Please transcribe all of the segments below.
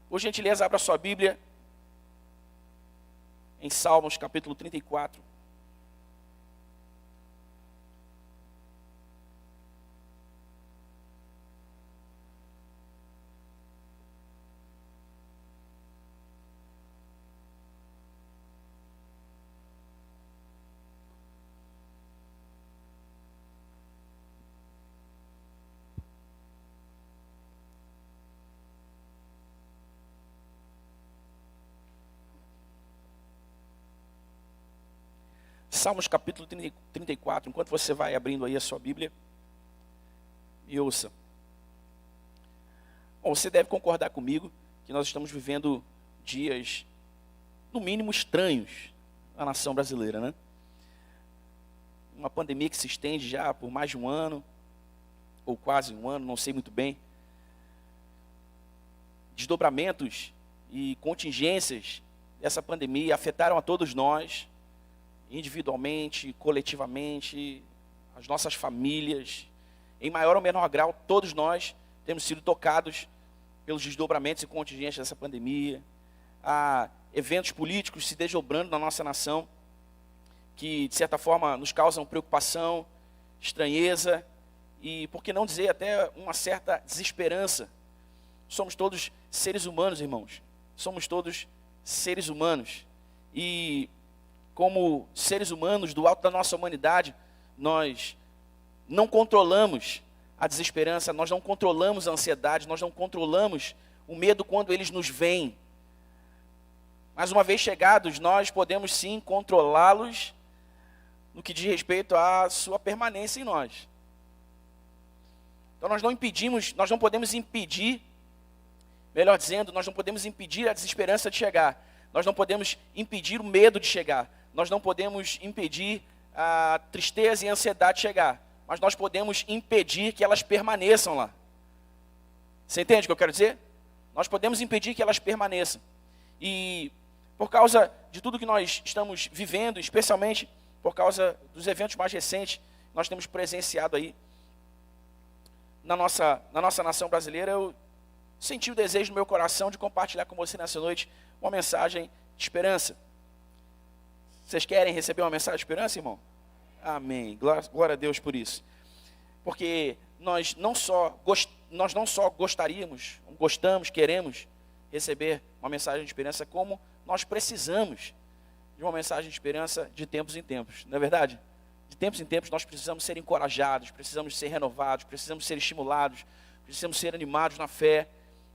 Por gentileza, abra sua Bíblia em Salmos capítulo 34. Salmos capítulo 34, enquanto você vai abrindo aí a sua Bíblia, me ouça. Bom, você deve concordar comigo que nós estamos vivendo dias, no mínimo, estranhos na nação brasileira, né? Uma pandemia que se estende já por mais de um ano, ou quase um ano, não sei muito bem. Desdobramentos e contingências dessa pandemia afetaram a todos nós, individualmente, coletivamente, as nossas famílias. Em maior ou menor grau, todos nós temos sido tocados pelos desdobramentos e contingências dessa pandemia. Há eventos políticos se desdobrando na nossa nação, que de certa forma nos causam preocupação, estranheza e, por que não dizer, até uma certa desesperança. Somos todos seres humanos, irmãos. Somos todos seres humanos. E como seres humanos, do alto da nossa humanidade, nós não controlamos a desesperança, nós não controlamos a ansiedade, nós não controlamos o medo quando eles nos vêm. Mas uma vez chegados, nós podemos sim controlá-los no que diz respeito à sua permanência em nós. Então nós não podemos impedir, melhor dizendo, nós não podemos impedir a desesperança de chegar. Nós não podemos impedir o medo de chegar. Nós não podemos impedir a tristeza e a ansiedade de chegar. Mas nós podemos impedir que elas permaneçam lá. Você entende o que eu quero dizer? Nós podemos impedir que elas permaneçam. E por causa de tudo que nós estamos vivendo, especialmente por causa dos eventos mais recentes, nós temos presenciado aí na nossa nação brasileira, eu senti o desejo no meu coração de compartilhar com você nessa noite uma mensagem de esperança. Vocês querem receber uma mensagem de esperança, irmão? Amém. Glória a Deus por isso. Porque nós não só gostamos, queremos receber uma mensagem de esperança, como nós precisamos de uma mensagem de esperança de tempos em tempos. Não é verdade? De tempos em tempos nós precisamos ser encorajados, precisamos ser renovados, precisamos ser estimulados, precisamos ser animados na fé.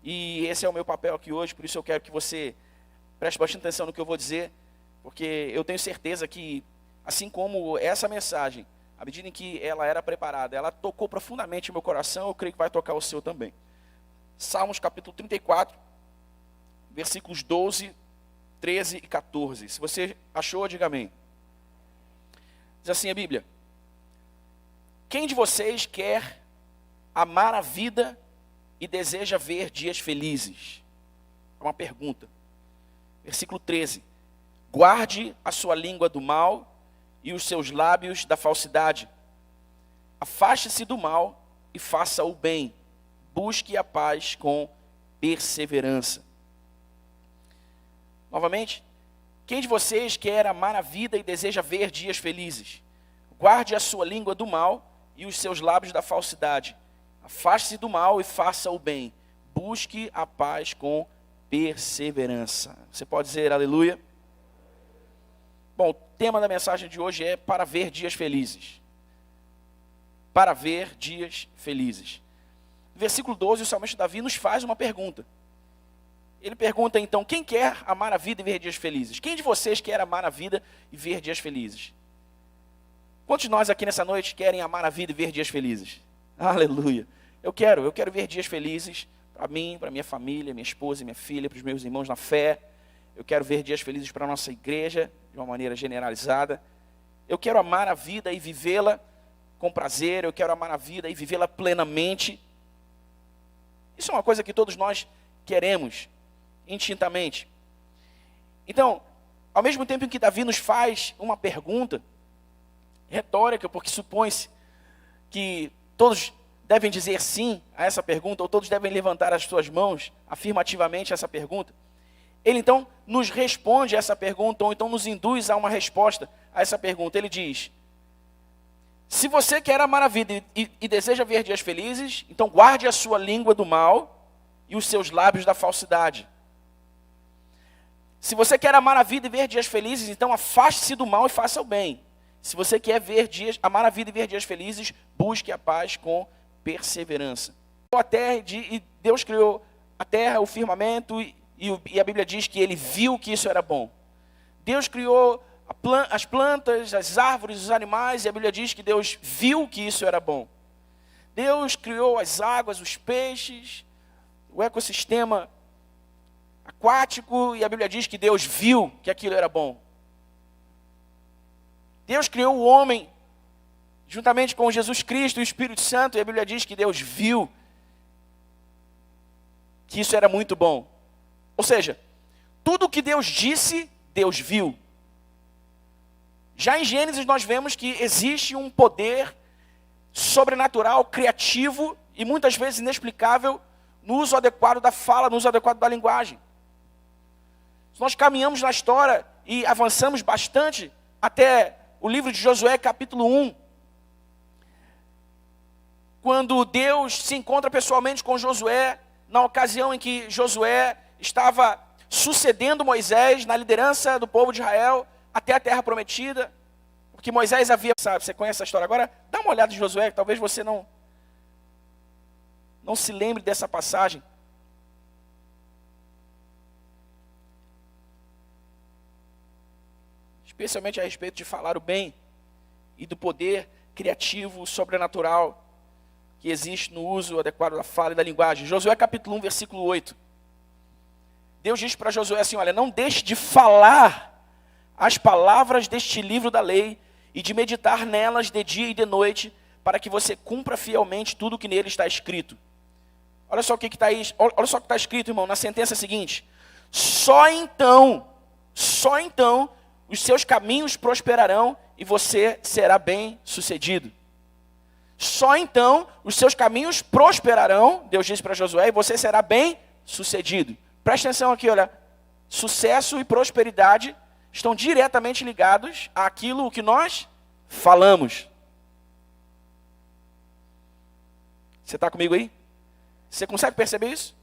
E esse é o meu papel aqui hoje, por isso eu quero que você preste bastante atenção no que eu vou dizer, porque eu tenho certeza que, assim como essa mensagem, à medida em que ela era preparada, ela tocou profundamente o meu coração, eu creio que vai tocar o seu também. Salmos capítulo 34, versículos 12, 13 e 14. Se você achou, diga amém. Diz assim a Bíblia: quem de vocês quer amar a vida e deseja ver dias felizes? É uma pergunta. Versículo 13. Guarde a sua língua do mal e os seus lábios da falsidade. Afaste-se do mal e faça o bem. Busque a paz com perseverança. Novamente, quem de vocês quer amar a vida e deseja ver dias felizes? Guarde a sua língua do mal e os seus lábios da falsidade. Afaste-se do mal e faça o bem. Busque a paz com perseverança. Você pode dizer aleluia? Bom, o tema da mensagem de hoje é para ver dias felizes. Para ver dias felizes. No versículo 12, o salmista Davi nos faz uma pergunta. Ele pergunta então, quem quer amar a vida e ver dias felizes? Quem de vocês quer amar a vida e ver dias felizes? Quantos de nós aqui nessa noite querem amar a vida e ver dias felizes? Aleluia. Eu quero ver dias felizes para mim, para minha família, minha esposa e minha filha, para os meus irmãos na fé. Eu quero ver dias felizes para a nossa igreja, de uma maneira generalizada. Eu quero amar a vida e vivê-la com prazer. Eu quero amar a vida e vivê-la plenamente. Isso é uma coisa que todos nós queremos, indistintamente. Então, ao mesmo tempo em que Davi nos faz uma pergunta retórica, porque supõe-se que todos devem dizer sim a essa pergunta, ou todos devem levantar as suas mãos afirmativamente a essa pergunta. Ele então nos responde a essa pergunta, ou então nos induz a uma resposta a essa pergunta. Ele diz: se você quer amar a vida e deseja ver dias felizes, então guarde a sua língua do mal e os seus lábios da falsidade. Se você quer amar a vida e ver dias felizes, então afaste-se do mal e faça o bem. Se você quer amar a vida e ver dias felizes, busque a paz com perseverança. E Deus criou a terra, o firmamento, e a Bíblia diz que ele viu que isso era bom. Deus criou as plantas, as árvores, os animais, e a Bíblia diz que Deus viu que isso era bom. Deus criou as águas, os peixes, o ecossistema aquático, e a Bíblia diz que Deus viu que aquilo era bom. Deus criou o homem, juntamente com Jesus Cristo e o Espírito Santo, e a Bíblia diz que Deus viu que isso era muito bom. Ou seja, tudo o que Deus disse, Deus viu. Já em Gênesis nós vemos que existe um poder sobrenatural, criativo e muitas vezes inexplicável no uso adequado da fala, no uso adequado da linguagem. Nós caminhamos na história e avançamos bastante até o livro de Josué, capítulo 1. Quando Deus se encontra pessoalmente com Josué, na ocasião em que Josué estava sucedendo Moisés na liderança do povo de Israel até a terra prometida, porque Moisés havia, sabe, você conhece essa história agora? Dá uma olhada em Josué, talvez você não se lembre dessa passagem. Especialmente a respeito de falar o bem e do poder criativo, sobrenatural que existe no uso adequado da fala e da linguagem. Josué capítulo 1, versículo 8. Deus diz para Josué assim: olha, não deixe de falar as palavras deste livro da lei e de meditar nelas de dia e de noite, para que você cumpra fielmente tudo o que nele está escrito. Olha só o que está aí, olha só o que está escrito, irmão, na sentença seguinte: só então, os seus caminhos prosperarão e você será bem sucedido. Só então os seus caminhos prosperarão, Deus disse para Josué, e você será bem sucedido. Presta atenção aqui, olha, sucesso e prosperidade estão diretamente ligados àquilo que nós falamos. Você está comigo aí? Você consegue perceber isso?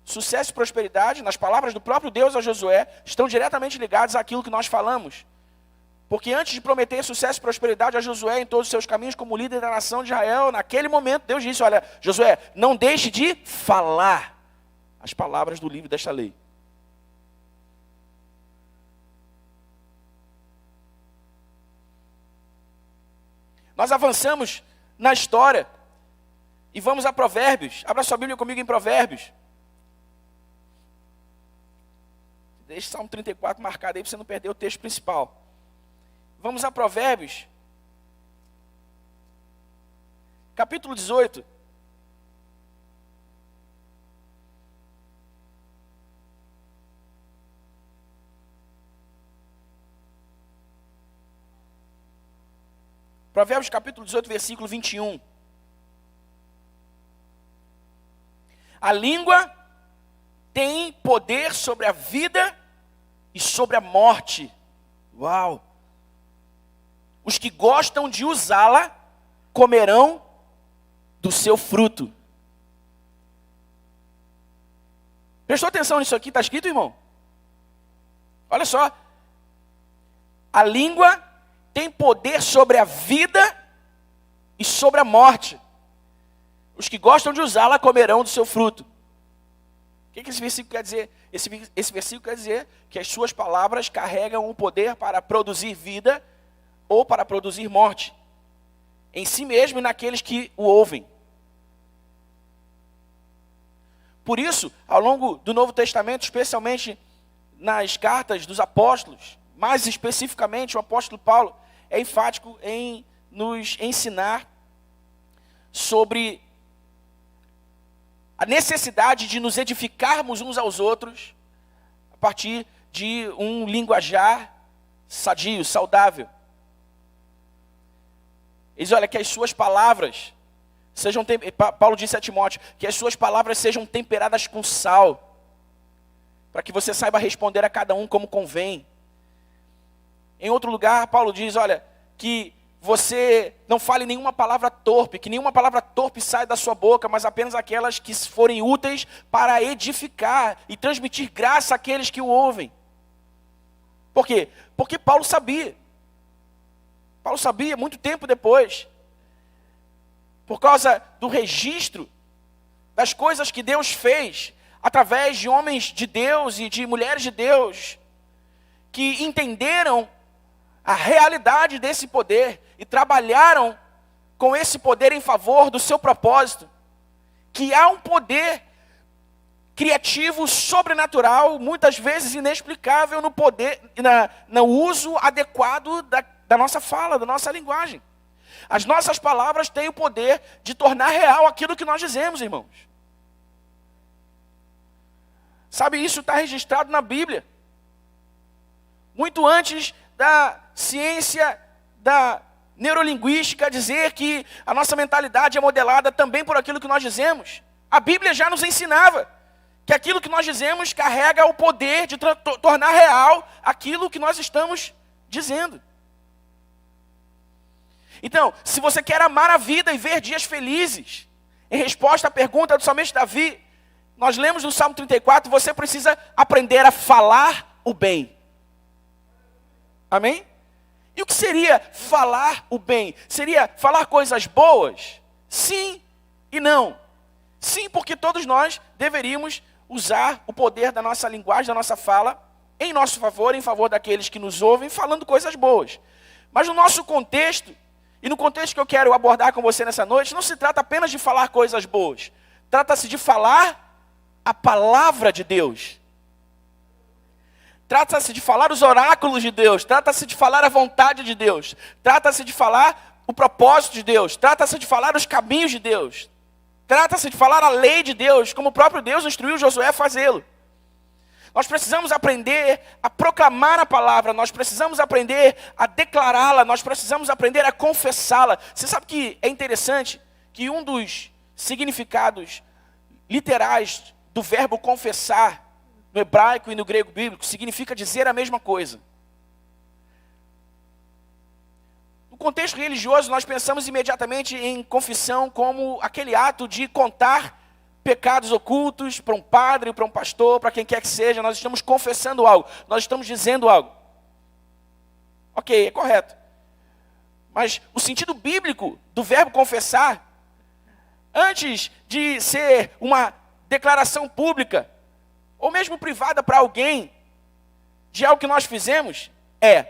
Sucesso e prosperidade, nas palavras do próprio Deus a Josué, estão diretamente ligados àquilo que nós falamos. Porque antes de prometer sucesso e prosperidade a Josué em todos os seus caminhos como líder da nação de Israel, naquele momento Deus disse: olha, Josué, não deixe de falar as palavras do livro desta lei. Nós avançamos na história e vamos a Provérbios. Abra sua Bíblia comigo em Provérbios. Deixa o Salmo 34 marcado aí para você não perder o texto principal. Vamos a Provérbios, capítulo 18. Provérbios capítulo 18, versículo 21. A língua tem poder sobre a vida e sobre a morte. Uau! Os que gostam de usá-la comerão do seu fruto. Prestou atenção nisso aqui? Está escrito, irmão? Olha só. A língua tem poder sobre a vida e sobre a morte. Os que gostam de usá-la comerão do seu fruto. O que esse versículo quer dizer? Esse versículo quer dizer que as suas palavras carregam um poder para produzir vida ou para produzir morte, em si mesmo e naqueles que o ouvem. Por isso, ao longo do Novo Testamento, especialmente nas cartas dos apóstolos, mais especificamente o apóstolo Paulo, é enfático em nos ensinar sobre a necessidade de nos edificarmos uns aos outros a partir de um linguajar sadio, saudável. Ele diz, olha, que as suas palavras Paulo disse a Timóteo, que as suas palavras sejam temperadas com sal, para que você saiba responder a cada um como convém. Em outro lugar, Paulo diz, olha, que você não fale nenhuma palavra torpe, que nenhuma palavra torpe saia da sua boca, mas apenas aquelas que forem úteis para edificar e transmitir graça àqueles que o ouvem. Por quê? Porque Paulo sabia. Paulo sabia muito tempo depois. Por causa do registro das coisas que Deus fez através de homens de Deus e de mulheres de Deus que entenderam a realidade desse poder e trabalharam com esse poder em favor do seu propósito, que há um poder criativo, sobrenatural, muitas vezes inexplicável no poder, no uso adequado da nossa fala, da nossa linguagem. As nossas palavras têm o poder de tornar real aquilo que nós dizemos, irmãos. Sabe, isso está registrado na Bíblia. Muito antes da ciência da neurolinguística dizer que a nossa mentalidade é modelada também por aquilo que nós dizemos. A Bíblia já nos ensinava que aquilo que nós dizemos carrega o poder de tornar real aquilo que nós estamos dizendo. Então, se você quer amar a vida e ver dias felizes, em resposta à pergunta do salmista Davi, nós lemos no Salmo 34, você precisa aprender a falar o bem. Amém? E o que seria falar o bem? Seria falar coisas boas? Sim e não. Sim, porque todos nós deveríamos usar o poder da nossa linguagem, da nossa fala, em nosso favor, em favor daqueles que nos ouvem, falando coisas boas. Mas no nosso contexto, e no contexto que eu quero abordar com você nessa noite, não se trata apenas de falar coisas boas. Trata-se de falar a palavra de Deus. Trata-se de falar os oráculos de Deus. Trata-se de falar a vontade de Deus. Trata-se de falar o propósito de Deus. Trata-se de falar os caminhos de Deus. Trata-se de falar a lei de Deus, como o próprio Deus instruiu Josué a fazê-lo. Nós precisamos aprender a proclamar a palavra. Nós precisamos aprender a declará-la. Nós precisamos aprender a confessá-la. Você sabe que é interessante que um dos significados literais do verbo confessar, no hebraico e no grego bíblico, significa dizer a mesma coisa. No contexto religioso, nós pensamos imediatamente em confissão como aquele ato de contar pecados ocultos para um padre, para um pastor, para quem quer que seja. Nós estamos confessando algo, nós estamos dizendo algo. Ok, é correto. Mas o sentido bíblico do verbo confessar, antes de ser uma declaração pública, ou mesmo privada para alguém, de algo que nós fizemos, é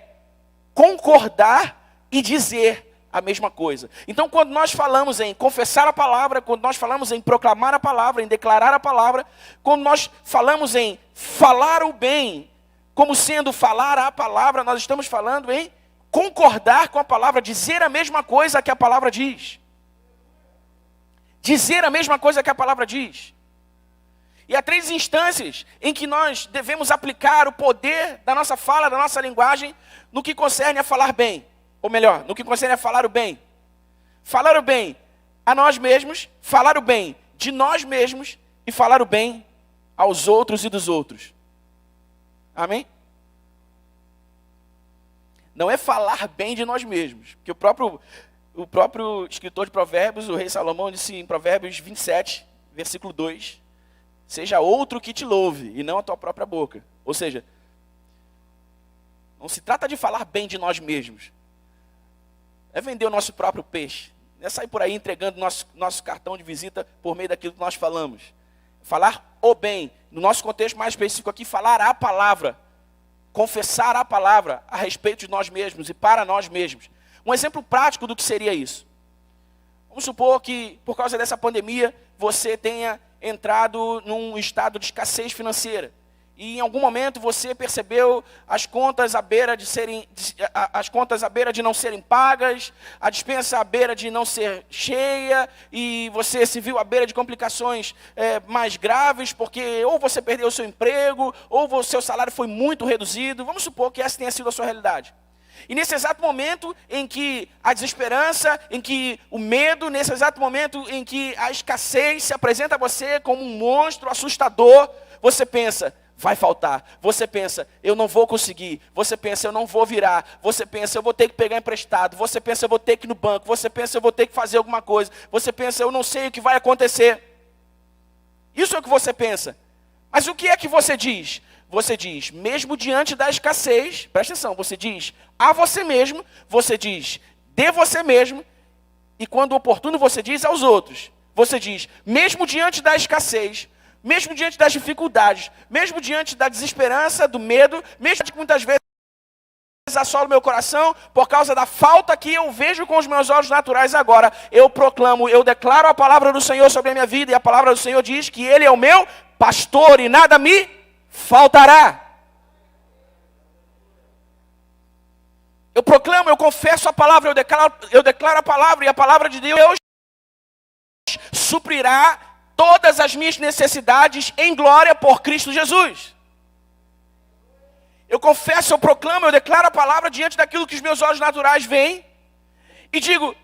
concordar e dizer a mesma coisa. Então, quando nós falamos em confessar a palavra, quando nós falamos em proclamar a palavra, em declarar a palavra, quando nós falamos em falar o bem, como sendo falar a palavra, nós estamos falando em concordar com a palavra, dizer a mesma coisa que a palavra diz. Dizer a mesma coisa que a palavra diz. E há 3 instâncias em que nós devemos aplicar o poder da nossa fala, da nossa linguagem, no que concerne a falar bem. Ou melhor, no que concerne a falar o bem. Falar o bem a nós mesmos, falar o bem de nós mesmos e falar o bem aos outros e dos outros. Amém? Não é falar bem de nós mesmos. Porque o próprio escritor de Provérbios, o rei Salomão, disse em Provérbios 27, versículo 2... seja outro que te louve, e não a tua própria boca. Ou seja, não se trata de falar bem de nós mesmos. É vender o nosso próprio peixe. Não é sair por aí entregando nosso cartão de visita por meio daquilo que nós falamos. Falar o bem. No nosso contexto mais específico aqui, falar a palavra. Confessar a palavra a respeito de nós mesmos e para nós mesmos. Um exemplo prático do que seria isso. Vamos supor que, por causa dessa pandemia, você tenha entrado num estado de escassez financeira. E em algum momento você percebeu as contas à beira de não serem pagas, a despensa à beira de não ser cheia, e você se viu à beira de complicações mais graves, porque ou você perdeu o seu emprego, ou o seu salário foi muito reduzido. Vamos supor que essa tenha sido a sua realidade. E nesse exato momento em que a desesperança, em que o medo, nesse exato momento em que a escassez se apresenta a você como um monstro assustador, você pensa, vai faltar. Você pensa, eu não vou conseguir. Você pensa, eu não vou virar. Você pensa, eu vou ter que pegar emprestado. Você pensa, eu vou ter que ir no banco. Você pensa, eu vou ter que fazer alguma coisa. Você pensa, eu não sei o que vai acontecer. Isso é o que você pensa. Mas o que é que você diz? Você diz, mesmo diante da escassez, presta atenção, você diz a você mesmo, você diz de você mesmo, e quando oportuno você diz aos outros. Você diz, mesmo diante da escassez, mesmo diante das dificuldades, mesmo diante da desesperança, do medo, mesmo que muitas vezes assola o meu coração, por causa da falta que eu vejo com os meus olhos naturais agora, eu proclamo, eu declaro a palavra do Senhor sobre a minha vida, e a palavra do Senhor diz que Ele é o meu pastor e nada me faltará. Eu proclamo, eu confesso a palavra, eu declaro a palavra, e a palavra de Deus suprirá todas as minhas necessidades em glória por Cristo Jesus. Eu confesso, eu proclamo, eu declaro a palavra diante daquilo que os meus olhos naturais veem. E digo,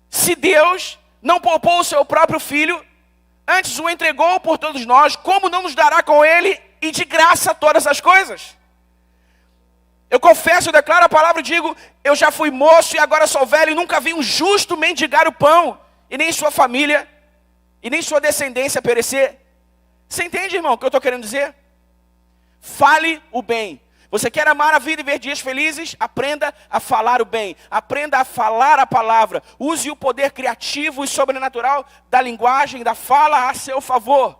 se Deus não poupou o seu próprio filho, antes o entregou por todos nós, como não nos dará com ele e de graça todas as coisas? Eu confesso, eu declaro a palavra e digo, eu já fui moço e agora sou velho e nunca vi um justo mendigar o pão, e nem sua família, e nem sua descendência perecer. Você entende, irmão, o que eu estou querendo dizer? Fale o bem. Você quer amar a vida e ver dias felizes? Aprenda a falar o bem. Aprenda a falar a palavra. Use o poder criativo e sobrenatural da linguagem, da fala a seu favor.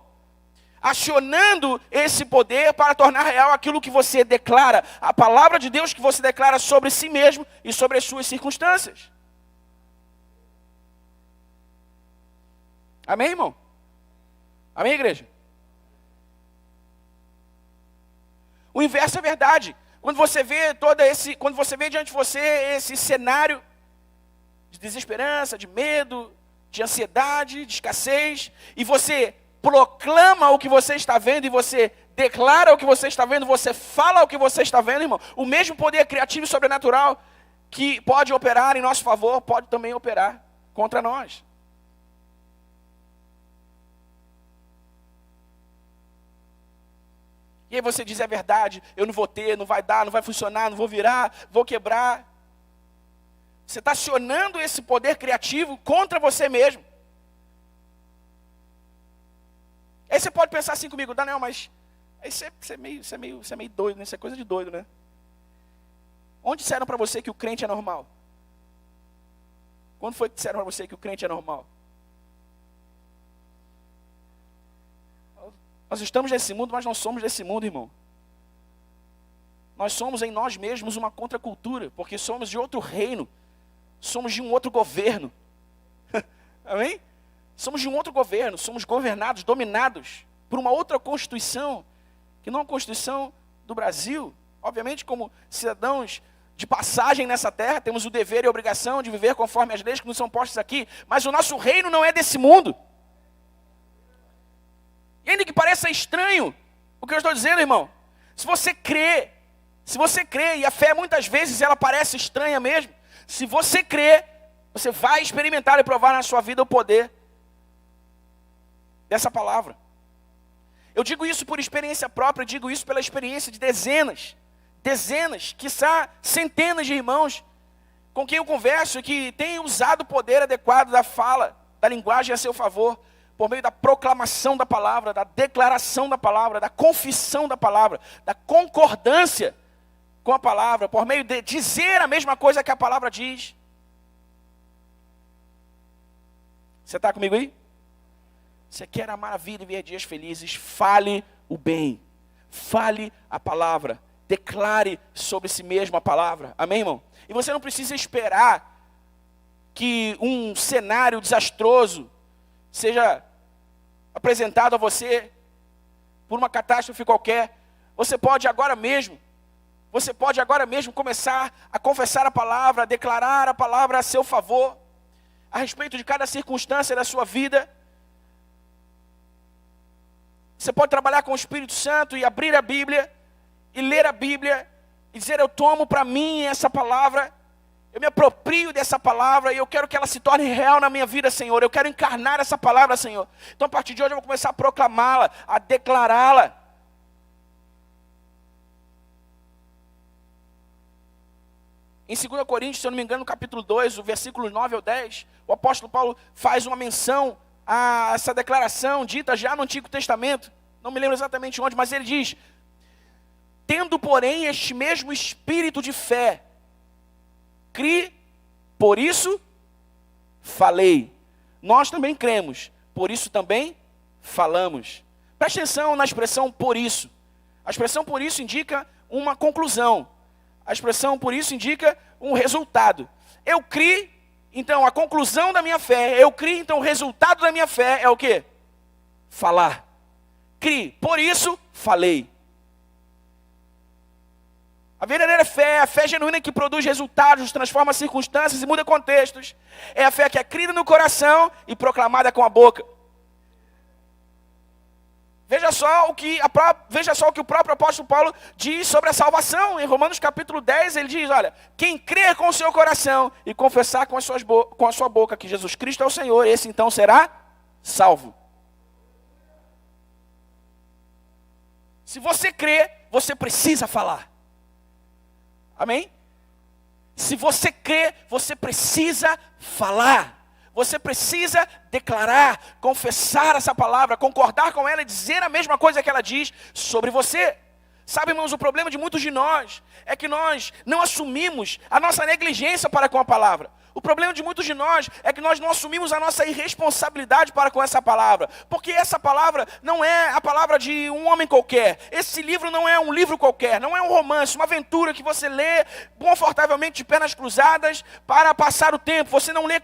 Acionando esse poder para tornar real aquilo que você declara. A palavra de Deus que você declara sobre si mesmo e sobre as suas circunstâncias. Amém, irmão? Amém, igreja? O inverso é verdade. Quando você vê diante de você esse cenário de desesperança, de medo, de ansiedade, de escassez, e você proclama o que você está vendo, e você declara o que você está vendo, você fala o que você está vendo, irmão, o mesmo poder criativo e sobrenatural que pode operar em nosso favor, pode também operar contra nós. E aí você diz, é verdade, eu não vou ter, não vai dar, não vai funcionar, não vou virar, vou quebrar. Você está acionando esse poder criativo contra você mesmo. Aí você pode pensar assim comigo, Daniel, mas aí você é meio doido, né? Isso é coisa de doido, né? Onde disseram para você que o crente é normal? Quando foi que disseram para você que o crente é normal? Nós estamos nesse mundo, mas não somos desse mundo, irmão. Nós somos em nós mesmos uma contracultura, porque somos de outro reino. Somos de um outro governo. Amém? Somos de um outro governo, somos governados, dominados por uma outra constituição, que não é a Constituição do Brasil. Obviamente, como cidadãos de passagem nessa terra, temos o dever e a obrigação de viver conforme as leis que nos são postas aqui, mas o nosso reino não é desse mundo. E ainda que pareça estranho o que eu estou dizendo, irmão, se você crê, e a fé muitas vezes ela parece estranha mesmo, se você crê, você vai experimentar e provar na sua vida o poder dessa palavra. Eu digo isso por experiência própria, eu digo isso pela experiência de dezenas, quiçá centenas de irmãos com quem eu converso e que têm usado o poder adequado da fala, da linguagem a seu favor, por meio da proclamação da palavra, da declaração da palavra, da confissão da palavra, da concordância com a palavra, por meio de dizer a mesma coisa que a palavra diz. Você está comigo aí? Você quer amar a vida e ver dias felizes? Fale o bem. Fale a palavra. Declare sobre si mesmo a palavra. Amém, irmão? E você não precisa esperar que um cenário desastroso seja apresentado a você por uma catástrofe qualquer. Você pode agora mesmo começar a confessar a palavra, a declarar a palavra a seu favor, a respeito de cada circunstância da sua vida. Você pode trabalhar com o Espírito Santo e abrir a Bíblia, e ler a Bíblia, e dizer: eu tomo para mim essa palavra, eu me aproprio dessa palavra e eu quero que ela se torne real na minha vida, Senhor. Eu quero encarnar essa palavra, Senhor. Então a partir de hoje eu vou começar a proclamá-la, a declará-la. Em 2 Coríntios, se eu não me engano, no capítulo 2, o versículo 9 ao 10, o apóstolo Paulo faz uma menção a essa declaração dita já no Antigo Testamento. Não me lembro exatamente onde, mas ele diz: tendo, porém, este mesmo espírito de fé, criei, por isso falei. Nós também cremos, por isso também falamos. Preste atenção na expressão por isso. A expressão por isso indica uma conclusão. A expressão por isso indica um resultado. Eu criei, então a conclusão da minha fé. Eu criei, então o resultado da minha fé é o quê? Falar. Criei, por isso falei. A verdadeira fé, a fé genuína que produz resultados, transforma circunstâncias e muda contextos, é a fé que é crida no coração e proclamada com a boca. Veja só o que o próprio apóstolo Paulo diz sobre a salvação. Em Romanos capítulo 10, ele diz: olha, quem crer com o seu coração e confessar com a sua boca que Jesus Cristo é o Senhor, esse então será salvo. Se você crê, você precisa falar. Amém? Se você crê, você precisa falar. Você precisa declarar, confessar essa palavra, concordar com ela e dizer a mesma coisa que ela diz sobre você. Sabe, irmãos, o problema de muitos de nós é que nós não assumimos a nossa negligência para com a palavra. O problema de muitos de nós é que nós não assumimos a nossa irresponsabilidade para com essa palavra. Porque essa palavra não é a palavra de um homem qualquer. Esse livro não é um livro qualquer, não é um romance, uma aventura que você lê confortavelmente de pernas cruzadas para passar o tempo. Você não lê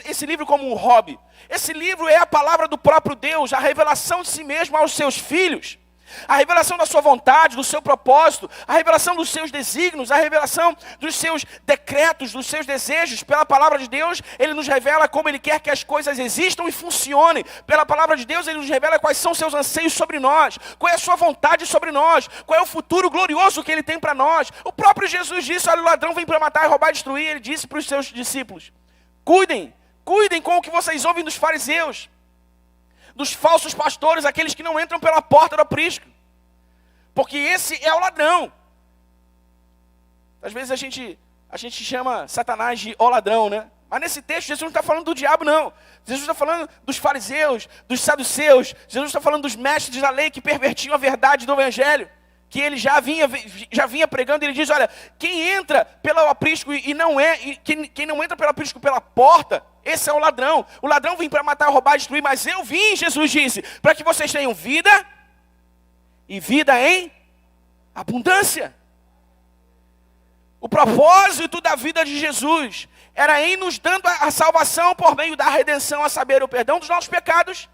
esse livro como um hobby. Esse livro é a palavra do próprio Deus, a revelação de si mesmo aos seus filhos. A revelação da sua vontade, do seu propósito, a revelação dos seus desígnios, a revelação dos seus decretos, dos seus desejos. Pela palavra de Deus, Ele nos revela como Ele quer que as coisas existam e funcionem. Pela palavra de Deus, Ele nos revela quais são os seus anseios sobre nós, qual é a sua vontade sobre nós, qual é o futuro glorioso que Ele tem para nós. O próprio Jesus disse: olha, o ladrão vem para matar, roubar e destruir. Ele disse para os seus discípulos: cuidem com o que vocês ouvem dos fariseus, dos falsos pastores, aqueles que não entram pela porta do aprisco, porque esse é o ladrão. Às vezes a gente chama Satanás de o ladrão, né? Mas nesse texto Jesus não está falando do diabo, não. Jesus está falando dos fariseus, dos saduceus. Jesus está falando dos mestres da lei que pervertiam a verdade do evangelho, que ele já vinha pregando. Ele diz: olha, quem entra pelo aprisco quem não entra pelo aprisco pela porta, esse é o ladrão. O ladrão vem para matar, roubar e destruir, mas eu vim, Jesus disse, para que vocês tenham vida e vida em abundância. O propósito da vida de Jesus era em nos dando a salvação por meio da redenção, a saber, o perdão dos nossos pecados,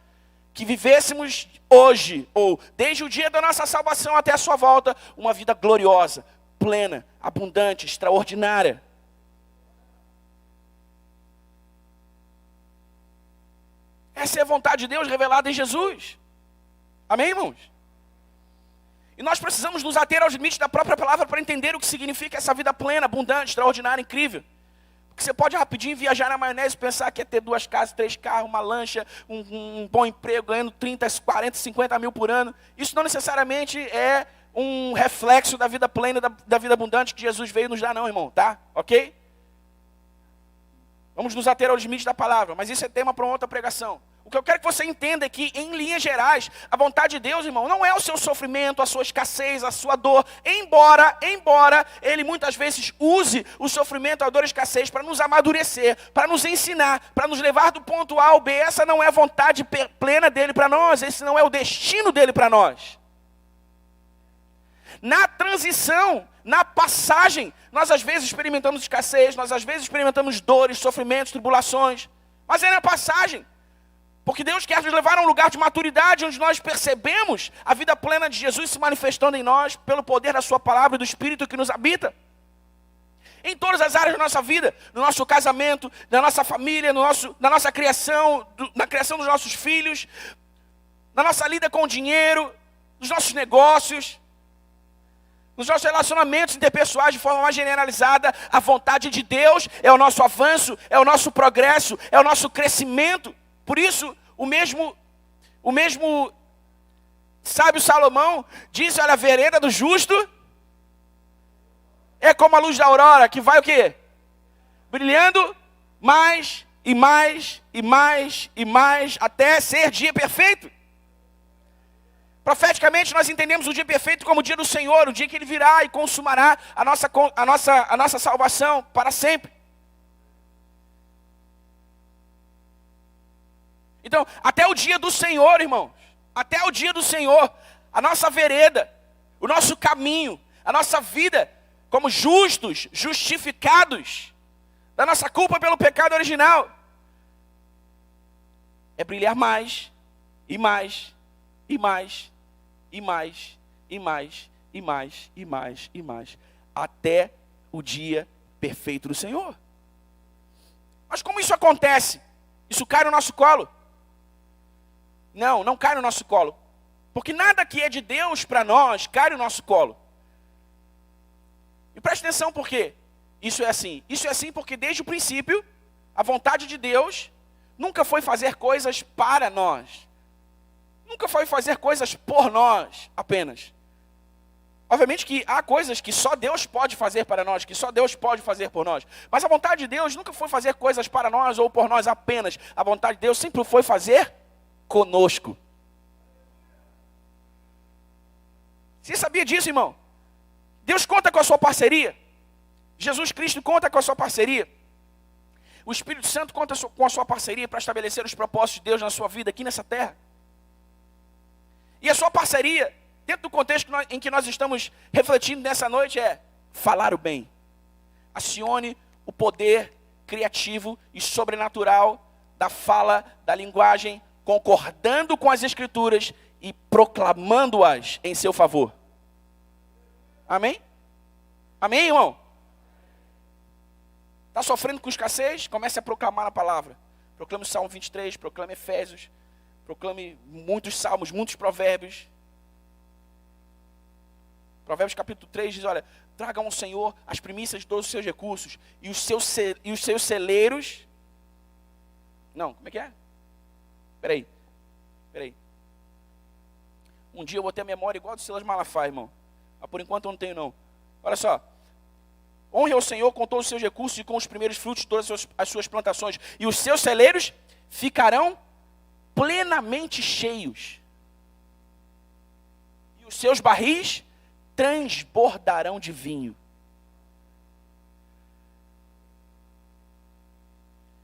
que vivêssemos hoje, ou desde o dia da nossa salvação até a sua volta, uma vida gloriosa, plena, abundante, extraordinária. Essa é a vontade de Deus revelada em Jesus. Amém, irmãos? E nós precisamos nos ater aos limites da própria palavra para entender o que significa essa vida plena, abundante, extraordinária, incrível. Porque você pode rapidinho viajar na maionese e pensar que é ter 2 casas, 3 carros, uma lancha, um bom emprego, ganhando 30, 40, 50 mil por ano. Isso não necessariamente é um reflexo da vida plena, da vida abundante que Jesus veio nos dar, não, irmão, tá? Ok? Vamos nos ater aos limites da palavra, mas isso é tema para uma outra pregação. O que eu quero que você entenda é que, em linhas gerais, a vontade de Deus, irmão, não é o seu sofrimento, a sua escassez, a sua dor. Embora Ele muitas vezes use o sofrimento, a dor e a escassez para nos amadurecer, para nos ensinar, para nos levar do ponto A ao B. Essa não é a vontade plena dEle para nós, esse não é o destino dEle para nós. Na transição, na passagem, nós às vezes experimentamos escassez, nós às vezes experimentamos dores, sofrimentos, tribulações. Mas é na passagem. Porque Deus quer nos levar a um lugar de maturidade, onde nós percebemos a vida plena de Jesus se manifestando em nós, pelo poder da sua palavra e do Espírito que nos habita. Em todas as áreas da nossa vida, no nosso casamento, na nossa família, na nossa criação, na criação dos nossos filhos, na nossa lida com o dinheiro, nos nossos negócios, Nos nossos relacionamentos interpessoais, de forma mais generalizada, a vontade de Deus é o nosso avanço, é o nosso progresso, é o nosso crescimento. Por isso, o mesmo sábio Salomão disse, olha, a vereda do justo é como a luz da aurora, que vai o quê? Brilhando mais e mais e mais e mais, até ser dia perfeito. Profeticamente, nós entendemos o dia perfeito como o dia do Senhor, o dia que Ele virá e consumará a nossa salvação para sempre. Então, até o dia do Senhor, irmãos, até o dia do Senhor, a nossa vereda, o nosso caminho, a nossa vida, como justos, justificados da nossa culpa pelo pecado original, é brilhar mais, e mais, e mais, e mais, e mais, e mais, e mais, e mais, até o dia perfeito do Senhor. Mas como isso acontece? Isso cai no nosso colo? Não, não cai no nosso colo. Porque nada que é de Deus para nós cai no nosso colo. E preste atenção por quê? Isso é assim. Isso é assim porque desde o princípio, a vontade de Deus nunca foi fazer coisas para nós. Nunca foi fazer coisas por nós apenas. Obviamente que há coisas que só Deus pode fazer para nós, que só Deus pode fazer por nós. Mas a vontade de Deus nunca foi fazer coisas para nós ou por nós apenas. A vontade de Deus sempre foi fazer conosco. Você sabia disso, irmão? Deus conta com a sua parceria. Jesus Cristo conta com a sua parceria. O Espírito Santo conta com a sua parceria para estabelecer os propósitos de Deus na sua vida aqui nessa terra. E a sua parceria, dentro do contexto em que nós estamos refletindo nessa noite, é falar o bem. Acione o poder criativo e sobrenatural da fala, da linguagem, concordando com as Escrituras e proclamando-as em seu favor. Amém? Amém, irmão? Está sofrendo com escassez? Comece a proclamar a palavra. Proclame o Salmo 23, proclame Efésios, proclame muitos salmos, muitos provérbios. Provérbios capítulo 3 diz, olha, tragam ao Senhor as primícias de todos os seus recursos e os seus celeiros. Não, como é que é? Peraí. Um dia eu vou ter a memória igual do Silas Malafaia, irmão. Mas por enquanto eu não tenho, não. Olha só. Honre ao Senhor com todos os seus recursos e com os primeiros frutos de todas as suas plantações. E os seus celeiros ficarão plenamente cheios. E os seus barris transbordarão de vinho.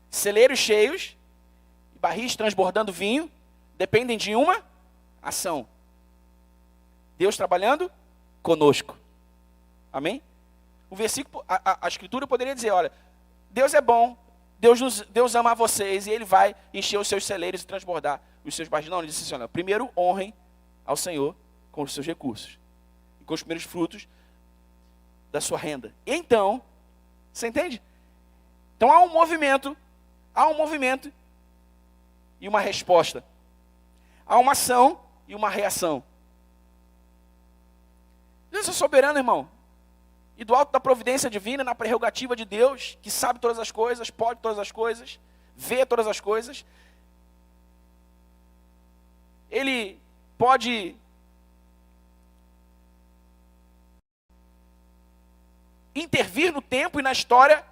Celeiros cheios e barris transbordando vinho dependem de uma ação. Deus trabalhando conosco. Amém? O versículo, a Escritura poderia dizer, olha, Deus é bom, Deus ama vocês e Ele vai encher os seus celeiros e transbordar os seus barris. Não, Ele disse assim, olha, primeiro honrem ao Senhor com os seus recursos e com os primeiros frutos da sua renda. E então, você entende? Então há um movimento e uma resposta. Há uma ação e uma reação. Deus é soberano, irmão. E do alto da providência divina, na prerrogativa de Deus, que sabe todas as coisas, pode todas as coisas, vê todas as coisas, Ele pode intervir no tempo e na história,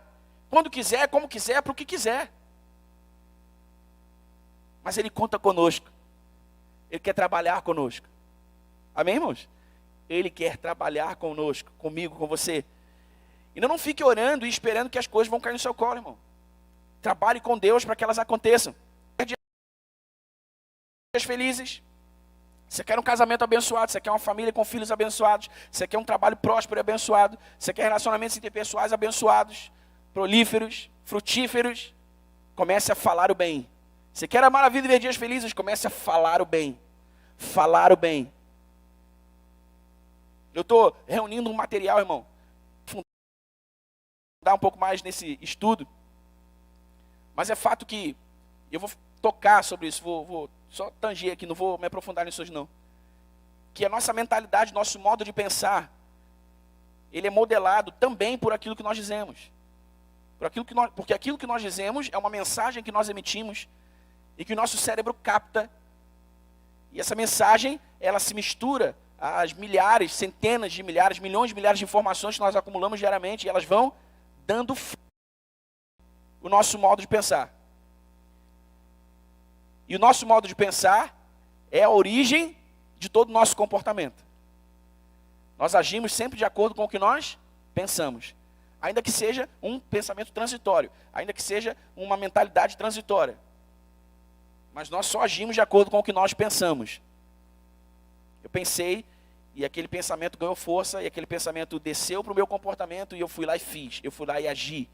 quando quiser, como quiser, para o que quiser. Mas Ele conta conosco. Ele quer trabalhar conosco. Amém, irmãos? Ele quer trabalhar conosco, comigo, com você. E não fique orando e esperando que as coisas vão cair no seu colo, irmão. Trabalhe com Deus para que elas aconteçam. Dias felizes. Você quer um casamento abençoado, você quer uma família com filhos abençoados, você quer um trabalho próspero e abençoado, você quer relacionamentos interpessoais abençoados, prolíferos, frutíferos. Comece a falar o bem. Você quer amar a vida e ver dias felizes? Comece a falar o bem. Falar o bem. Eu estou reunindo um material, irmão. Dar um pouco mais nesse estudo. Mas é fato que eu vou tocar sobre isso, vou só tanger aqui, não vou me aprofundar nisso hoje não. Que a nossa mentalidade, nosso modo de pensar, ele é modelado também por aquilo que nós dizemos. Porque aquilo que nós dizemos é uma mensagem que nós emitimos e que o nosso cérebro capta. E essa mensagem, ela se mistura às milhares, centenas de milhares, milhões de milhares de informações que nós acumulamos diariamente, e elas vão dando o nosso modo de pensar. E o nosso modo de pensar é a origem de todo o nosso comportamento. Nós agimos sempre de acordo com o que nós pensamos. Ainda que seja um pensamento transitório, ainda que seja uma mentalidade transitória. Mas nós só agimos de acordo com o que nós pensamos. Eu pensei, e aquele pensamento ganhou força, e aquele pensamento desceu para o meu comportamento, e eu fui lá e fiz, eu fui lá e agi.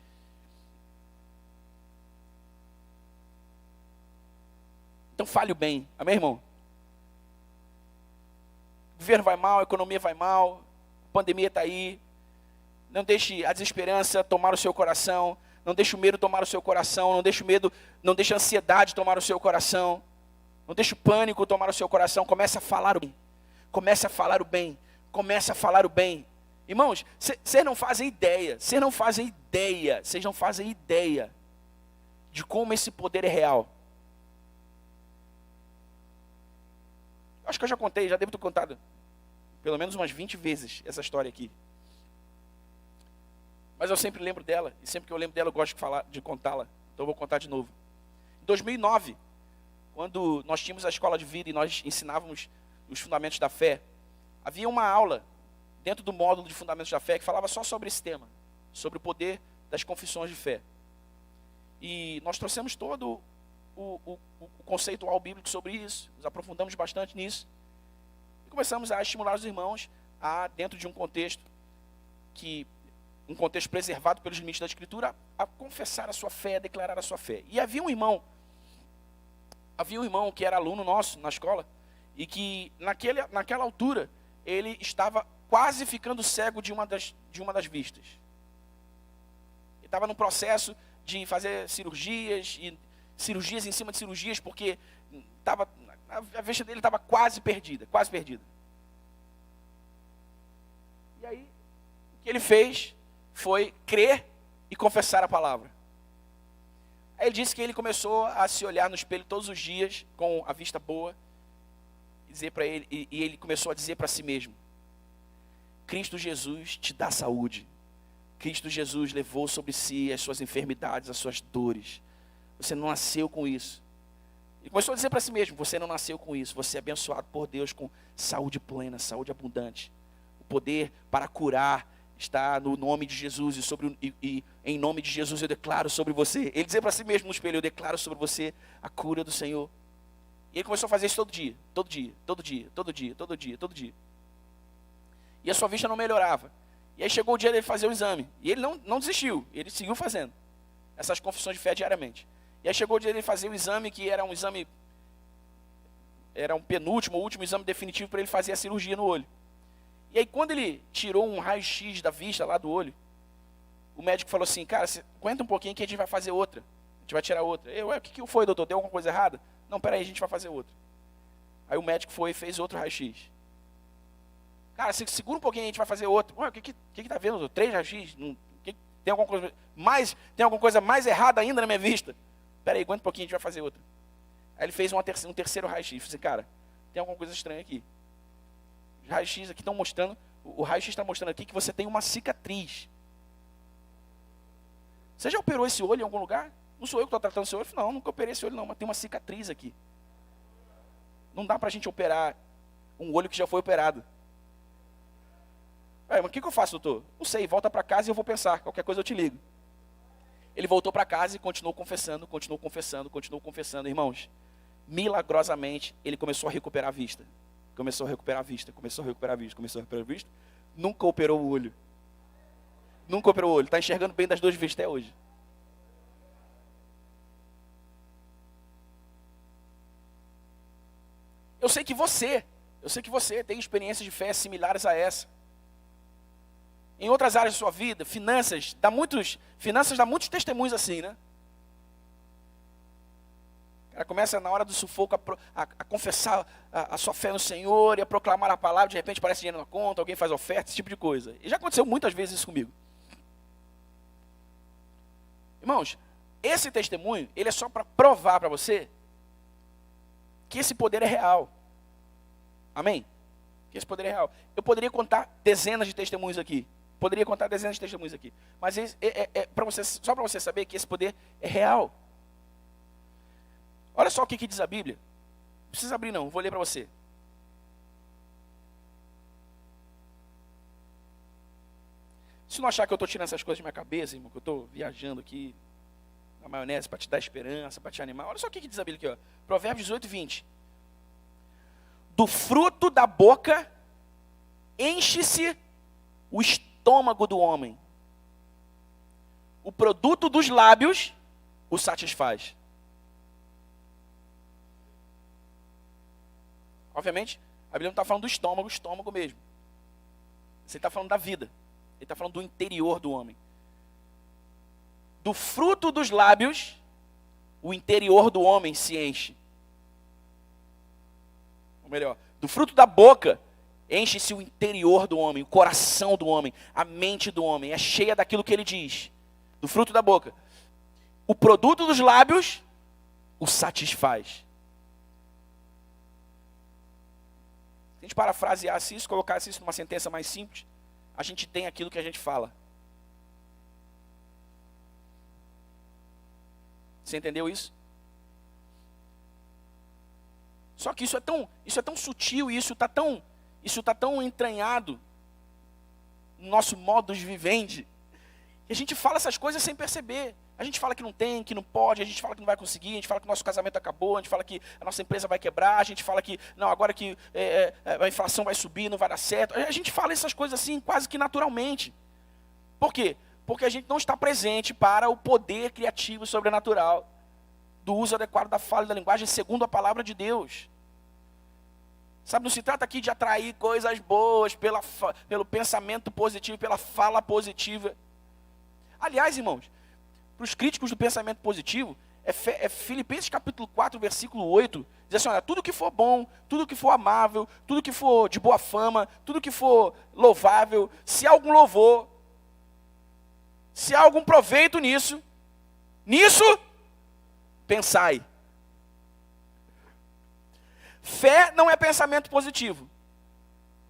Então fale o bem, amém, irmão? O governo vai mal, a economia vai mal, a pandemia está aí. Não deixe a desesperança tomar o seu coração. Não deixe o medo tomar o seu coração. Não deixe a ansiedade tomar o seu coração. Não deixe o pânico tomar o seu coração. Comece a falar o bem. Comece a falar o bem. Comece a falar o bem. Irmãos, vocês não fazem ideia. Vocês não fazem ideia de como esse poder é real. Acho que eu já contei, já devo ter contado pelo menos umas 20 vezes essa história aqui. Mas eu sempre lembro dela, e sempre que eu lembro dela eu gosto de contá-la. Então eu vou contar de novo. Em 2009, quando nós tínhamos a escola de vida e nós ensinávamos os fundamentos da fé, havia uma aula dentro do módulo de fundamentos da fé que falava só sobre esse tema, sobre o poder das confissões de fé. E nós trouxemos todo o conceitual bíblico sobre isso, nos aprofundamos bastante nisso. E começamos a estimular os irmãos dentro de um contexto preservado pelos limites da Escritura, a confessar a sua fé, a declarar a sua fé. E havia um irmão que era aluno nosso na escola, e que naquela altura, ele estava quase ficando cego de uma das vistas. Ele estava no processo de fazer cirurgias, e cirurgias em cima de cirurgias, porque a vista dele estava quase perdida. E aí, o que ele fez foi crer e confessar a palavra. Aí ele disse que ele começou a se olhar no espelho todos os dias com a vista boa e ele começou a dizer para si mesmo: Cristo Jesus te dá saúde. Cristo Jesus levou sobre si as suas enfermidades, as suas dores. Você não nasceu com isso. Ele começou a dizer para si mesmo: você não nasceu com isso. Você é abençoado por Deus com saúde plena, saúde abundante. O poder para curar está no nome de Jesus, e em nome de Jesus eu declaro sobre você. Ele dizia para si mesmo no espelho: eu declaro sobre você a cura do Senhor. E ele começou a fazer isso todo dia. E a sua vista não melhorava. E aí chegou o dia dele fazer o exame. E ele não desistiu, ele seguiu fazendo essas confissões de fé diariamente. E aí chegou o dia dele fazer o exame, que era um exame, era um penúltimo, o último exame definitivo para ele fazer a cirurgia no olho. E aí quando ele tirou um raio-x da vista lá do olho, o médico falou assim: cara, aguenta um pouquinho que a gente vai fazer outra. A gente vai tirar outra. O que foi, doutor? Deu alguma coisa errada? Não, peraí, a gente vai fazer outra. Aí o médico foi e fez outro raio-x. Cara, segura um pouquinho, a gente vai fazer outro. Ué, o que tá vendo, doutor? 3 raio-x? Tem alguma coisa mais errada ainda na minha vista? Peraí, aguenta um pouquinho, a gente vai fazer outra. Aí ele fez um terceiro raio-x. Eu falei assim: cara, tem alguma coisa estranha aqui. Os raios-x aqui estão mostrando, o raio-x está mostrando aqui que você tem uma cicatriz. Você já operou esse olho em algum lugar? Não sou eu que estou tratando seu olho? Não, nunca operei esse olho não, mas tem uma cicatriz aqui. Não dá para a gente operar um olho que já foi operado. Mas o que eu faço, doutor? Não sei, volta para casa e eu vou pensar, qualquer coisa eu te ligo. Ele voltou para casa e continuou confessando. Irmãos, milagrosamente, ele começou a recuperar a vista. Nunca operou o olho. Está enxergando bem das 2 vistas até hoje. Eu sei que você tem experiências de fé similares a essa. Em outras áreas da sua vida, finanças dá muitos testemunhos assim, né? Ela começa na hora do sufoco a confessar a sua fé no Senhor e a proclamar a palavra, de repente aparece dinheiro na conta, alguém faz oferta, esse tipo de coisa. E já aconteceu muitas vezes isso comigo. Irmãos, esse testemunho, ele é só para provar para você que esse poder é real. Amém? Que esse poder é real. Eu poderia contar dezenas de testemunhos aqui. Mas só para você saber que esse poder é real. Olha só o que diz a Bíblia. Não precisa abrir não, vou ler para você. Se não achar que eu estou tirando essas coisas da minha cabeça, irmão, que eu estou viajando aqui na maionese para te dar esperança, para te animar. Olha só o que diz a Bíblia aqui, ó. Provérbios 18, 20. Do fruto da boca enche-se o estômago do homem. O produto dos lábios o satisfaz. Obviamente, a Bíblia não está falando do estômago mesmo. Você está falando da vida. Ele está falando do interior do homem. Do fruto dos lábios, o interior do homem se enche. Ou melhor, do fruto da boca, enche-se o interior do homem, o coração do homem, a mente do homem. É cheia daquilo que ele diz. Do fruto da boca. O produto dos lábios o satisfaz. Se a gente parafraseasse isso, colocasse isso numa sentença mais simples, a gente tem aquilo que a gente fala. Você entendeu isso? Só que isso é tão sutil, isso está tão entranhado no nosso modo de vivendi, que a gente fala essas coisas sem perceber. A gente fala que não tem, que não pode, a gente fala que não vai conseguir, a gente fala que o nosso casamento acabou, a gente fala que a nossa empresa vai quebrar, a gente fala que, não, agora que a inflação vai subir, não vai dar certo. A gente fala essas coisas assim, quase que naturalmente. Por quê? Porque a gente não está presente para o poder criativo e sobrenatural do uso adequado da fala e da linguagem segundo a palavra de Deus. Sabe, não se trata aqui de atrair coisas boas pelo pensamento positivo, pela fala positiva. Aliás, irmãos, para os críticos do pensamento positivo, é Filipenses capítulo 4, versículo 8, diz assim, olha, tudo que for bom, tudo que for amável, tudo que for de boa fama, tudo que for louvável, se há algum louvor, se há algum proveito nisso, pensai. Fé não é pensamento positivo,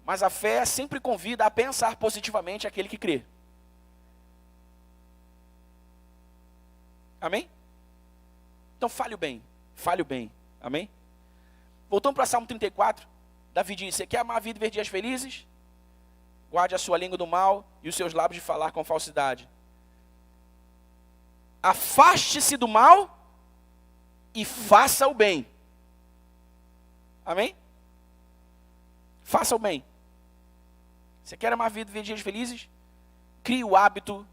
mas a fé sempre convida a pensar positivamente aquele que crê. Amém? Então fale o bem. Amém? Voltando para Salmo 34, Davi diz, você quer amar a vida e ver dias felizes? Guarde a sua língua do mal e os seus lábios de falar com falsidade. Afaste-se do mal e faça o bem. Amém? Faça o bem. Você quer amar a vida e ver dias felizes? Crie o hábito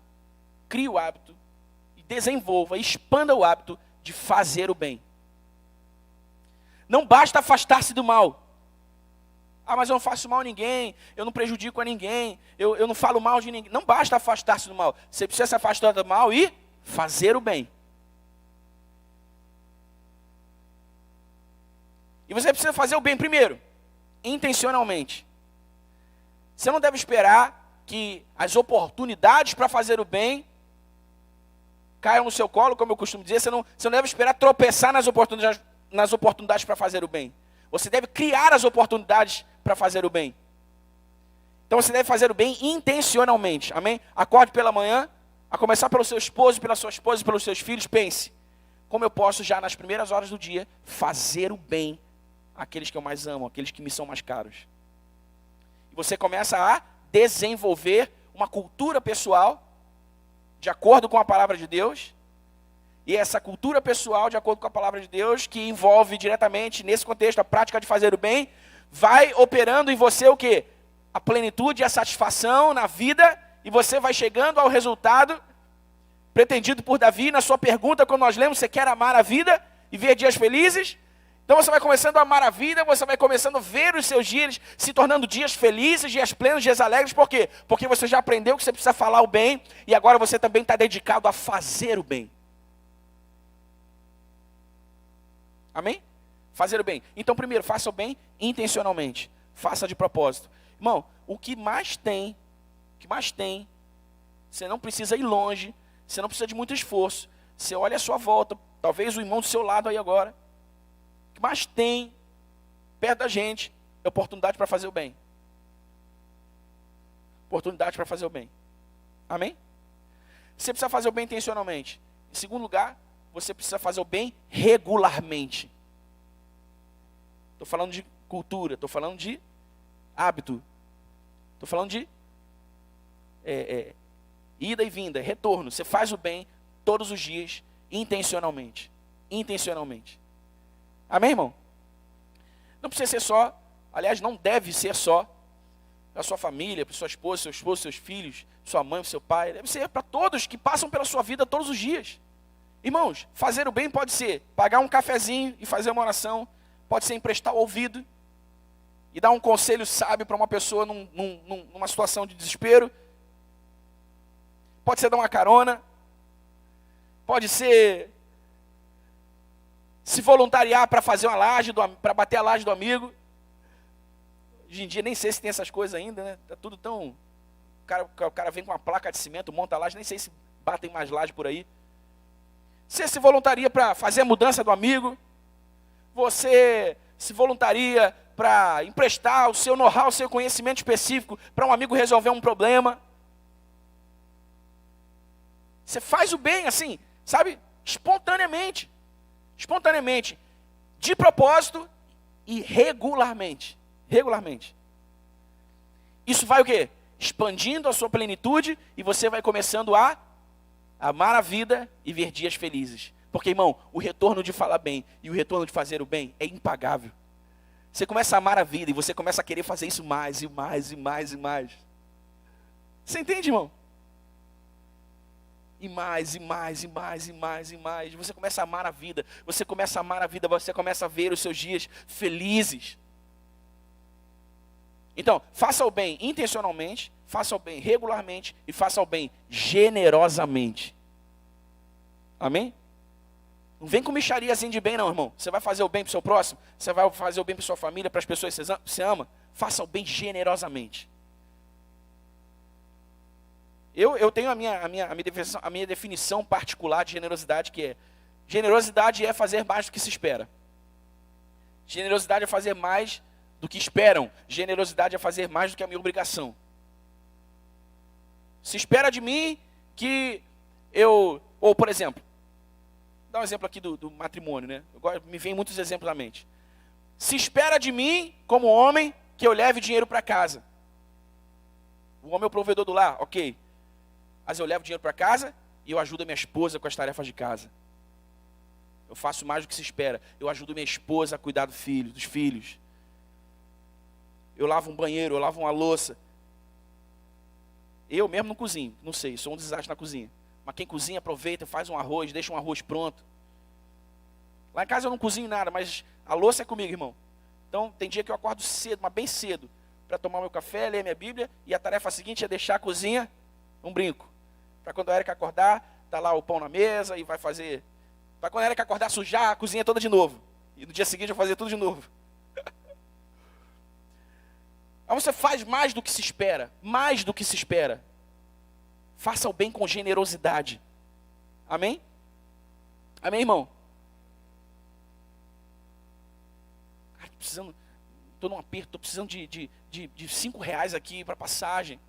e desenvolva, expanda o hábito de fazer o bem. Não basta afastar-se do mal. Ah, mas eu não faço mal a ninguém, eu não prejudico a ninguém, eu não falo mal de ninguém. Não basta afastar-se do mal. Você precisa se afastar do mal e fazer o bem. E você precisa fazer o bem primeiro, intencionalmente. Você não deve esperar que as oportunidades para fazer o bem caiam no seu colo, como eu costumo dizer. Você não deve esperar tropeçar nas oportunidades para fazer o bem. Você deve criar as oportunidades para fazer o bem. Então você deve fazer o bem intencionalmente. Amém? Acorde pela manhã, a começar pelo seu esposo, pela sua esposa e pelos seus filhos. Pense, como eu posso já nas primeiras horas do dia fazer o bem àqueles que eu mais amo, àqueles que me são mais caros. E você começa a desenvolver uma cultura pessoal de acordo com a palavra de Deus. E essa cultura pessoal, de acordo com a palavra de Deus, que envolve diretamente, nesse contexto, a prática de fazer o bem, vai operando em você o quê? A plenitude e a satisfação na vida, e você vai chegando ao resultado pretendido por Davi na sua pergunta, quando nós lemos, você quer amar a vida e ver dias felizes? Então você vai começando a amar a vida, você vai começando a ver os seus dias se tornando dias felizes, dias plenos, dias alegres. Por quê? Porque você já aprendeu que você precisa falar o bem, e agora você também está dedicado a fazer o bem. Amém? Fazer o bem. Então, primeiro, faça o bem intencionalmente. Faça de propósito. Irmão, o que mais tem, você não precisa ir longe, você não precisa de muito esforço. Você olha à sua volta, talvez o irmão do seu lado aí agora. O que mais tem perto da gente é oportunidade para fazer o bem. Oportunidade para fazer o bem. Amém? Você precisa fazer o bem intencionalmente. Em segundo lugar, você precisa fazer o bem regularmente. Estou falando de cultura, estou falando de hábito. Estou falando de ida e vinda, retorno. Você faz o bem todos os dias, intencionalmente. Intencionalmente. Amém, irmão? Não precisa ser só, aliás, não deve ser só para a sua família, para sua esposa, seu esposo, seus filhos, sua mãe, seu pai. Deve ser para todos que passam pela sua vida todos os dias. Irmãos, fazer o bem pode ser pagar um cafezinho e fazer uma oração. Pode ser emprestar o ouvido e dar um conselho sábio para uma pessoa numa situação de desespero. Pode ser dar uma carona. Pode ser se voluntariar para fazer uma laje, para bater a laje do amigo. Hoje em dia nem sei se tem essas coisas ainda, né? Tá tudo tão... O cara vem com uma placa de cimento, monta a laje, nem sei se batem mais laje por aí. Você se voluntaria para fazer a mudança do amigo. Você se voluntaria para emprestar o seu know-how, o seu conhecimento específico para um amigo resolver um problema. Você faz o bem assim, sabe? Espontaneamente. Espontaneamente. De propósito e regularmente. Regularmente. Isso vai o quê? Expandindo a sua plenitude e você vai começando a amar a vida e ver dias felizes. Porque, irmão, o retorno de falar bem e o retorno de fazer o bem é impagável. Você começa a amar a vida e você começa a querer fazer isso mais e mais e mais e mais. Você entende, irmão? E mais, e mais, e mais, e mais, e mais. Você começa a amar a vida. Você começa a amar a vida, você começa a ver os seus dias felizes. Então, faça o bem intencionalmente, faça o bem regularmente e faça o bem generosamente. Amém? Não vem com mixariazinho de bem não, irmão. Você vai fazer o bem para o seu próximo? Você vai fazer o bem para sua família, para as pessoas que você ama? Faça o bem generosamente. Eu tenho a minha definição particular de generosidade, que é: generosidade é fazer mais do que se espera. Generosidade é fazer mais do que esperam. Generosidade é fazer mais do que a minha obrigação. Se espera de mim que ou por exemplo, dá um exemplo aqui do matrimônio, né? Agora me vem muitos exemplos à mente. Se espera de mim, como homem, que eu leve dinheiro para casa. O homem é o provedor do lar, ok. Mas eu levo dinheiro para casa e eu ajudo a minha esposa com as tarefas de casa. Eu faço mais do que se espera. Eu ajudo minha esposa a cuidar dos filhos. Eu lavo um banheiro, eu lavo uma louça. Eu mesmo não cozinho, não sei, sou um desastre na cozinha. Mas quem cozinha aproveita, faz um arroz, deixa um arroz pronto. Lá em casa eu não cozinho nada, mas a louça é comigo, irmão. Então tem dia que eu acordo cedo, mas bem cedo, para tomar meu café, ler minha Bíblia, e a tarefa seguinte é deixar a cozinha um brinco. Para quando a Erika acordar, tá lá o pão na mesa e vai fazer. Para quando a Erika acordar, sujar a cozinha toda de novo. E no dia seguinte eu vou fazer tudo de novo. Aí você faz mais do que se espera. Mais do que se espera. Faça o bem com generosidade. Amém? Amém, irmão? Cara, estou num aperto, estou precisando de R$5 aqui para passagem.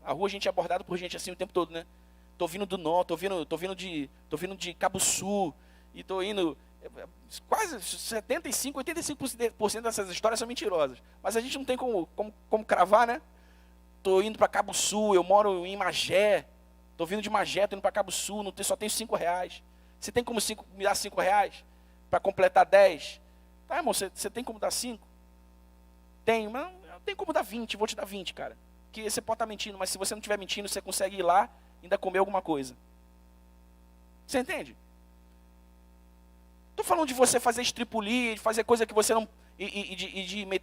A rua a gente é abordado por gente assim o tempo todo, né? Tô vindo do norte, tô vindo de Cabo Sul, e tô indo... Quase 85% dessas histórias são mentirosas. Mas a gente não tem como cravar, né? Tô indo para Cabo Sul, eu moro em Magé. Tô vindo de Magé, tô indo para Cabo Sul, só tenho R$5. Você tem como me dar R$5 para completar 10? Tá, irmão, você tem como dar 5? Tenho, mas não tem como dar 20, vou te dar 20, cara. Porque você pode estar mentindo, mas se você não estiver mentindo, você consegue ir lá e ainda comer alguma coisa. Você entende? Estou falando de você fazer estripulia, de fazer coisa que você não...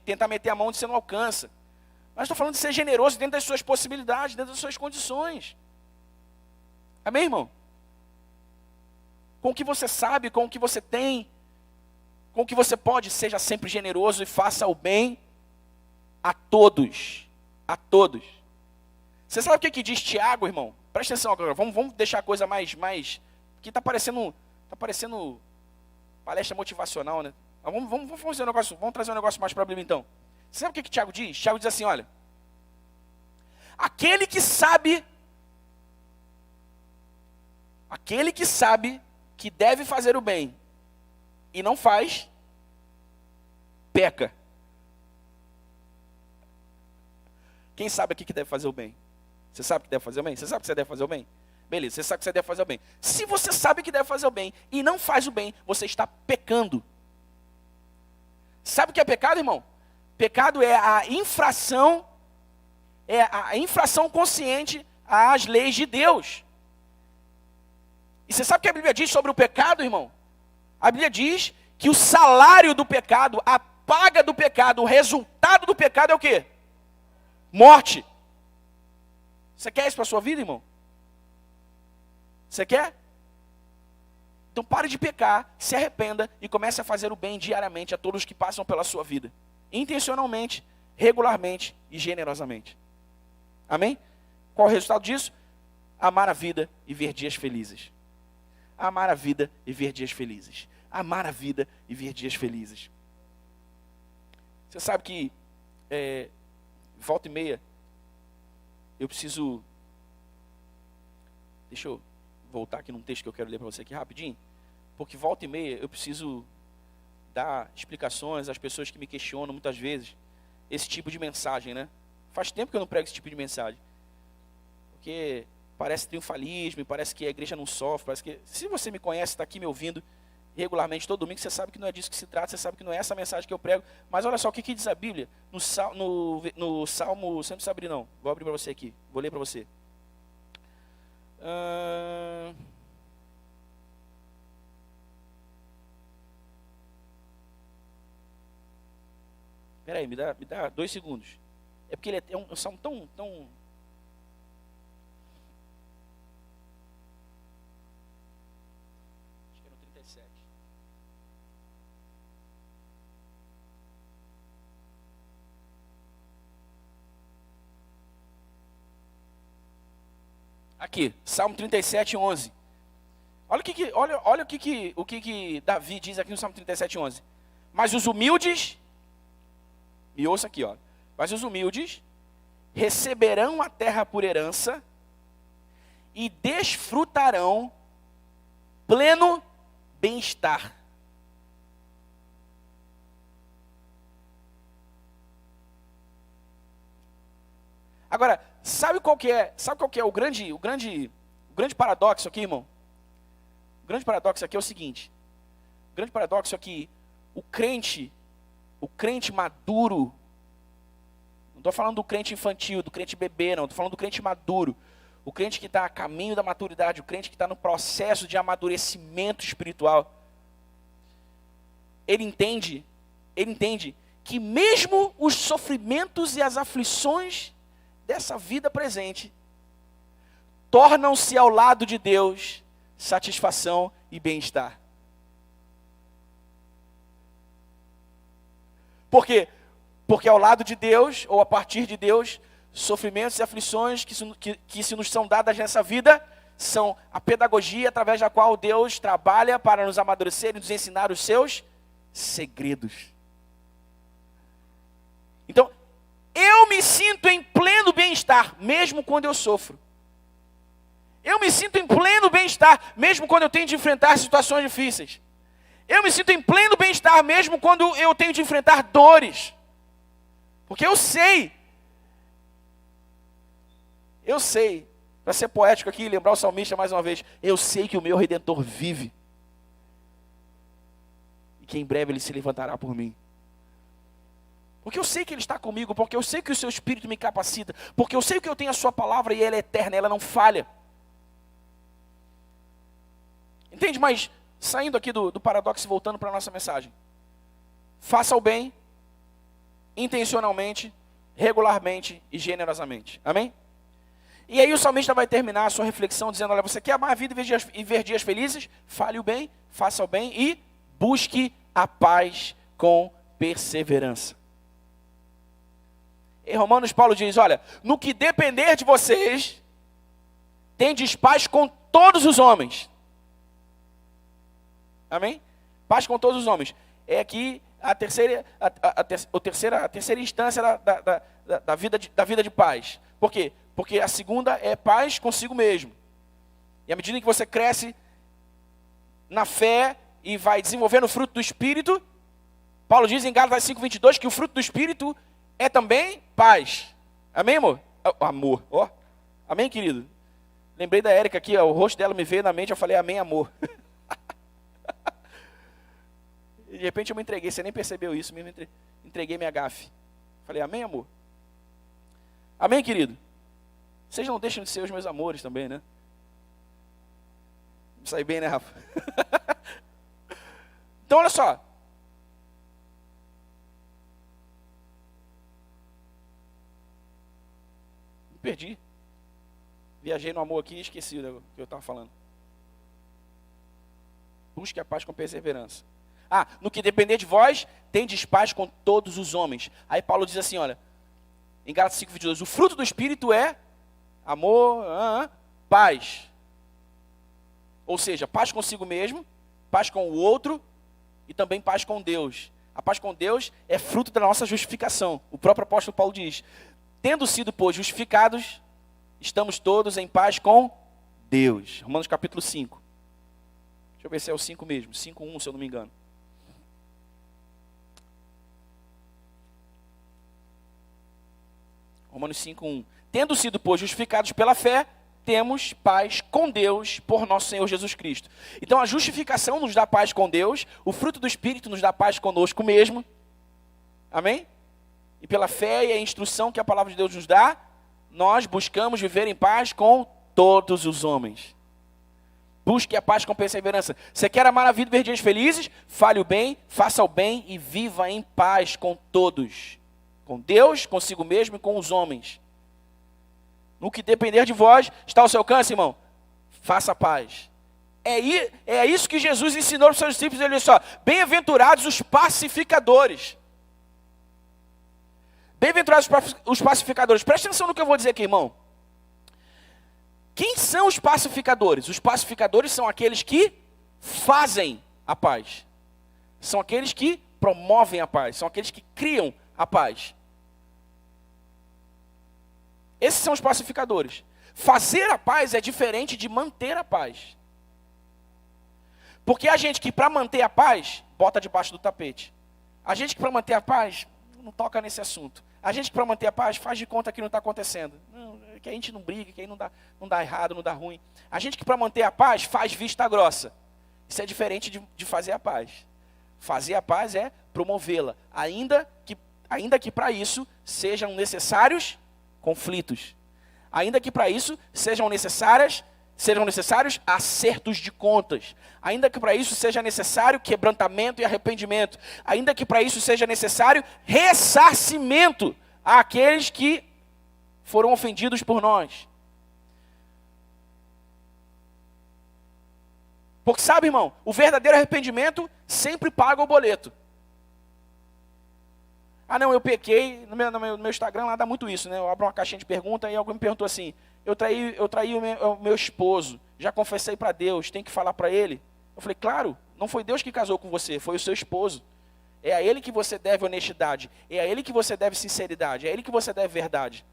tentar meter a mão onde você não alcança. Mas estou falando de ser generoso dentro das suas possibilidades, dentro das suas condições. Amém, irmão? Com o que você sabe, com o que você tem. com o que você pode, seja sempre generoso e faça o bem a todos. A todos. Você sabe o que diz Tiago, irmão? Presta atenção agora, vamos deixar a coisa mais... que está parecendo palestra motivacional, né? Vamos fazer um negócio, vamos trazer um negócio mais para a Bíblia, então. Você sabe o que Tiago diz? Tiago diz assim, olha. Aquele que sabe que deve fazer o bem e não faz, peca. Quem sabe aqui que deve fazer o bem? Você sabe que deve fazer o bem? Você sabe que você deve fazer o bem? Beleza, você sabe que você deve fazer o bem. Se você sabe que deve fazer o bem e não faz o bem, você está pecando. Sabe o que é pecado, irmão? Pecado é a infração consciente às leis de Deus. E você sabe o que a Bíblia diz sobre o pecado, irmão? A Bíblia diz que o salário do pecado, a paga do pecado, o resultado do pecado é o quê? Morte. Você quer isso para a sua vida, irmão? Você quer? Então pare de pecar, se arrependa e comece a fazer o bem diariamente a todos que passam pela sua vida. Intencionalmente, regularmente e generosamente. Amém? Qual é o resultado disso? Amar a vida e ver dias felizes. Amar a vida e ver dias felizes. Amar a vida e ver dias felizes. Você sabe que, volta e meia, eu preciso... Deixa eu voltar aqui num texto que eu quero ler para você aqui rapidinho. Porque volta e meia eu preciso dar explicações às pessoas que me questionam muitas vezes esse tipo de mensagem, né? Faz tempo que eu não prego esse tipo de mensagem. Porque parece triunfalismo, parece que a igreja não sofre, parece que... Se você me conhece, está aqui me ouvindo regularmente todo domingo, você sabe que não é disso que se trata, você sabe que não é essa mensagem que eu prego. Mas olha só o que diz a Bíblia no Salmo, você não precisa abrir não, vou abrir para você aqui, vou ler para você. Peraí, me dá 2 segundos. É porque ele é um salmo tão... Acho que é no 37. Aqui, Salmo 37, 11. Olha o que Davi diz aqui no Salmo 37, 11. Mas os humildes... Me ouça aqui, ó. Mas os humildes receberão a terra por herança e desfrutarão pleno bem-estar. Agora, sabe qual que é o grande paradoxo aqui, irmão? O grande paradoxo aqui é o seguinte. O grande paradoxo é que o crente maduro, não estou falando do crente infantil, do crente bebê, não, estou falando do crente maduro, o crente que está a caminho da maturidade, o crente que está no processo de amadurecimento espiritual, ele entende que mesmo os sofrimentos e as aflições dessa vida presente, tornam-se ao lado de Deus satisfação e bem-estar. Por quê? Porque ao lado de Deus, ou a partir de Deus, sofrimentos e aflições que se nos são dadas nessa vida, são a pedagogia através da qual Deus trabalha para nos amadurecer e nos ensinar os seus segredos. Então, eu me sinto em pleno bem-estar, mesmo quando eu sofro. Eu me sinto em pleno bem-estar, mesmo quando eu tenho de enfrentar situações difíceis. Eu me sinto em pleno bem-estar mesmo quando eu tenho de enfrentar dores. Porque eu sei, para ser poético aqui e lembrar o salmista mais uma vez, eu sei que o meu Redentor vive. E que em breve ele se levantará por mim. Porque eu sei que ele está comigo, porque eu sei que o seu Espírito me capacita, porque eu sei que eu tenho a sua palavra e ela é eterna, ela não falha. Entende? Mas... saindo aqui do paradoxo e voltando para a nossa mensagem. Faça o bem, intencionalmente, regularmente e generosamente. Amém? E aí o salmista vai terminar a sua reflexão dizendo, olha, você quer amar a vida e ver dias felizes? Fale o bem, faça o bem e busque a paz com perseverança. Em Romanos, Paulo diz, olha, no que depender de vocês, tendes paz com todos os homens. Amém? Paz com todos os homens. É aqui a terceira instância da vida de paz. Por quê? Porque a segunda é paz consigo mesmo. E à medida que você cresce na fé e vai desenvolvendo o fruto do Espírito, Paulo diz em Gálatas 5:22 que o fruto do Espírito é também paz. Amém, amor? Amor, ó. Amém, querido? Lembrei da Érica aqui, ó, o rosto dela me veio na mente, eu falei amém, amor. De repente eu me entreguei, você nem percebeu isso, mesmo entreguei minha gafe. Falei amém, amor? Amém, querido? Vocês não deixam de ser os meus amores também, né? Sai bem, né, Rafa? Então, olha só. Me perdi. Viajei no amor aqui e esqueci o que eu estava falando. Busque a paz com perseverança. No que depender de vós, tendes paz com todos os homens. Aí Paulo diz assim, olha, em Gálatas 5:22, o fruto do Espírito é amor, paz. Ou seja, paz consigo mesmo, paz com o outro e também paz com Deus. A paz com Deus é fruto da nossa justificação. O próprio apóstolo Paulo diz, tendo sido, pois, justificados, estamos todos em paz com Deus. Romanos capítulo 5. Deixa eu ver se é o 5 mesmo, 5:1, se eu não me engano. Romanos 5:1. Tendo sido, pois, justificados pela fé, temos paz com Deus por nosso Senhor Jesus Cristo. Então a justificação nos dá paz com Deus, o fruto do Espírito nos dá paz conosco mesmo. Amém? E pela fé e a instrução que a palavra de Deus nos dá, nós buscamos viver em paz com todos os homens. Busque a paz com perseverança. Você quer amar a vida e ver dias felizes? Fale o bem, faça o bem e viva em paz com todos. Com Deus, consigo mesmo e com os homens. No que depender de vós, está ao seu alcance, irmão. Faça a paz. É isso que Jesus ensinou para os seus discípulos. Ele disse, ó, bem-aventurados os pacificadores. Bem-aventurados os pacificadores. Presta atenção no que eu vou dizer aqui, irmão. Quem são os pacificadores? Os pacificadores são aqueles que fazem a paz. São aqueles que promovem a paz. São aqueles que criam a paz. Esses são os pacificadores. Fazer a paz é diferente de manter a paz. Porque a gente que para manter a paz, bota debaixo do tapete. A gente que para manter a paz, não toca nesse assunto. A gente que para manter a paz, faz de conta que não está acontecendo. Não, que a gente não briga, que aí não dá errado, não dá ruim. A gente que para manter a paz, faz vista grossa. Isso é diferente de fazer a paz. Fazer a paz é promovê-la. Ainda que para isso sejam necessários conflitos. Ainda que para isso sejam necessários acertos de contas. Ainda que para isso seja necessário quebrantamento e arrependimento. Ainda que para isso seja necessário ressarcimento àqueles que foram ofendidos por nós. Porque sabe, irmão, o verdadeiro arrependimento sempre paga o boleto. Não, eu pequei, no meu Instagram lá dá muito isso, né? Eu abro uma caixinha de pergunta e alguém me perguntou assim, eu traí o meu esposo, já confessei para Deus, tem que falar para ele? Eu falei, claro, não foi Deus que casou com você, foi o seu esposo. É a ele que você deve honestidade, é a ele que você deve sinceridade, é a ele que você deve verdade.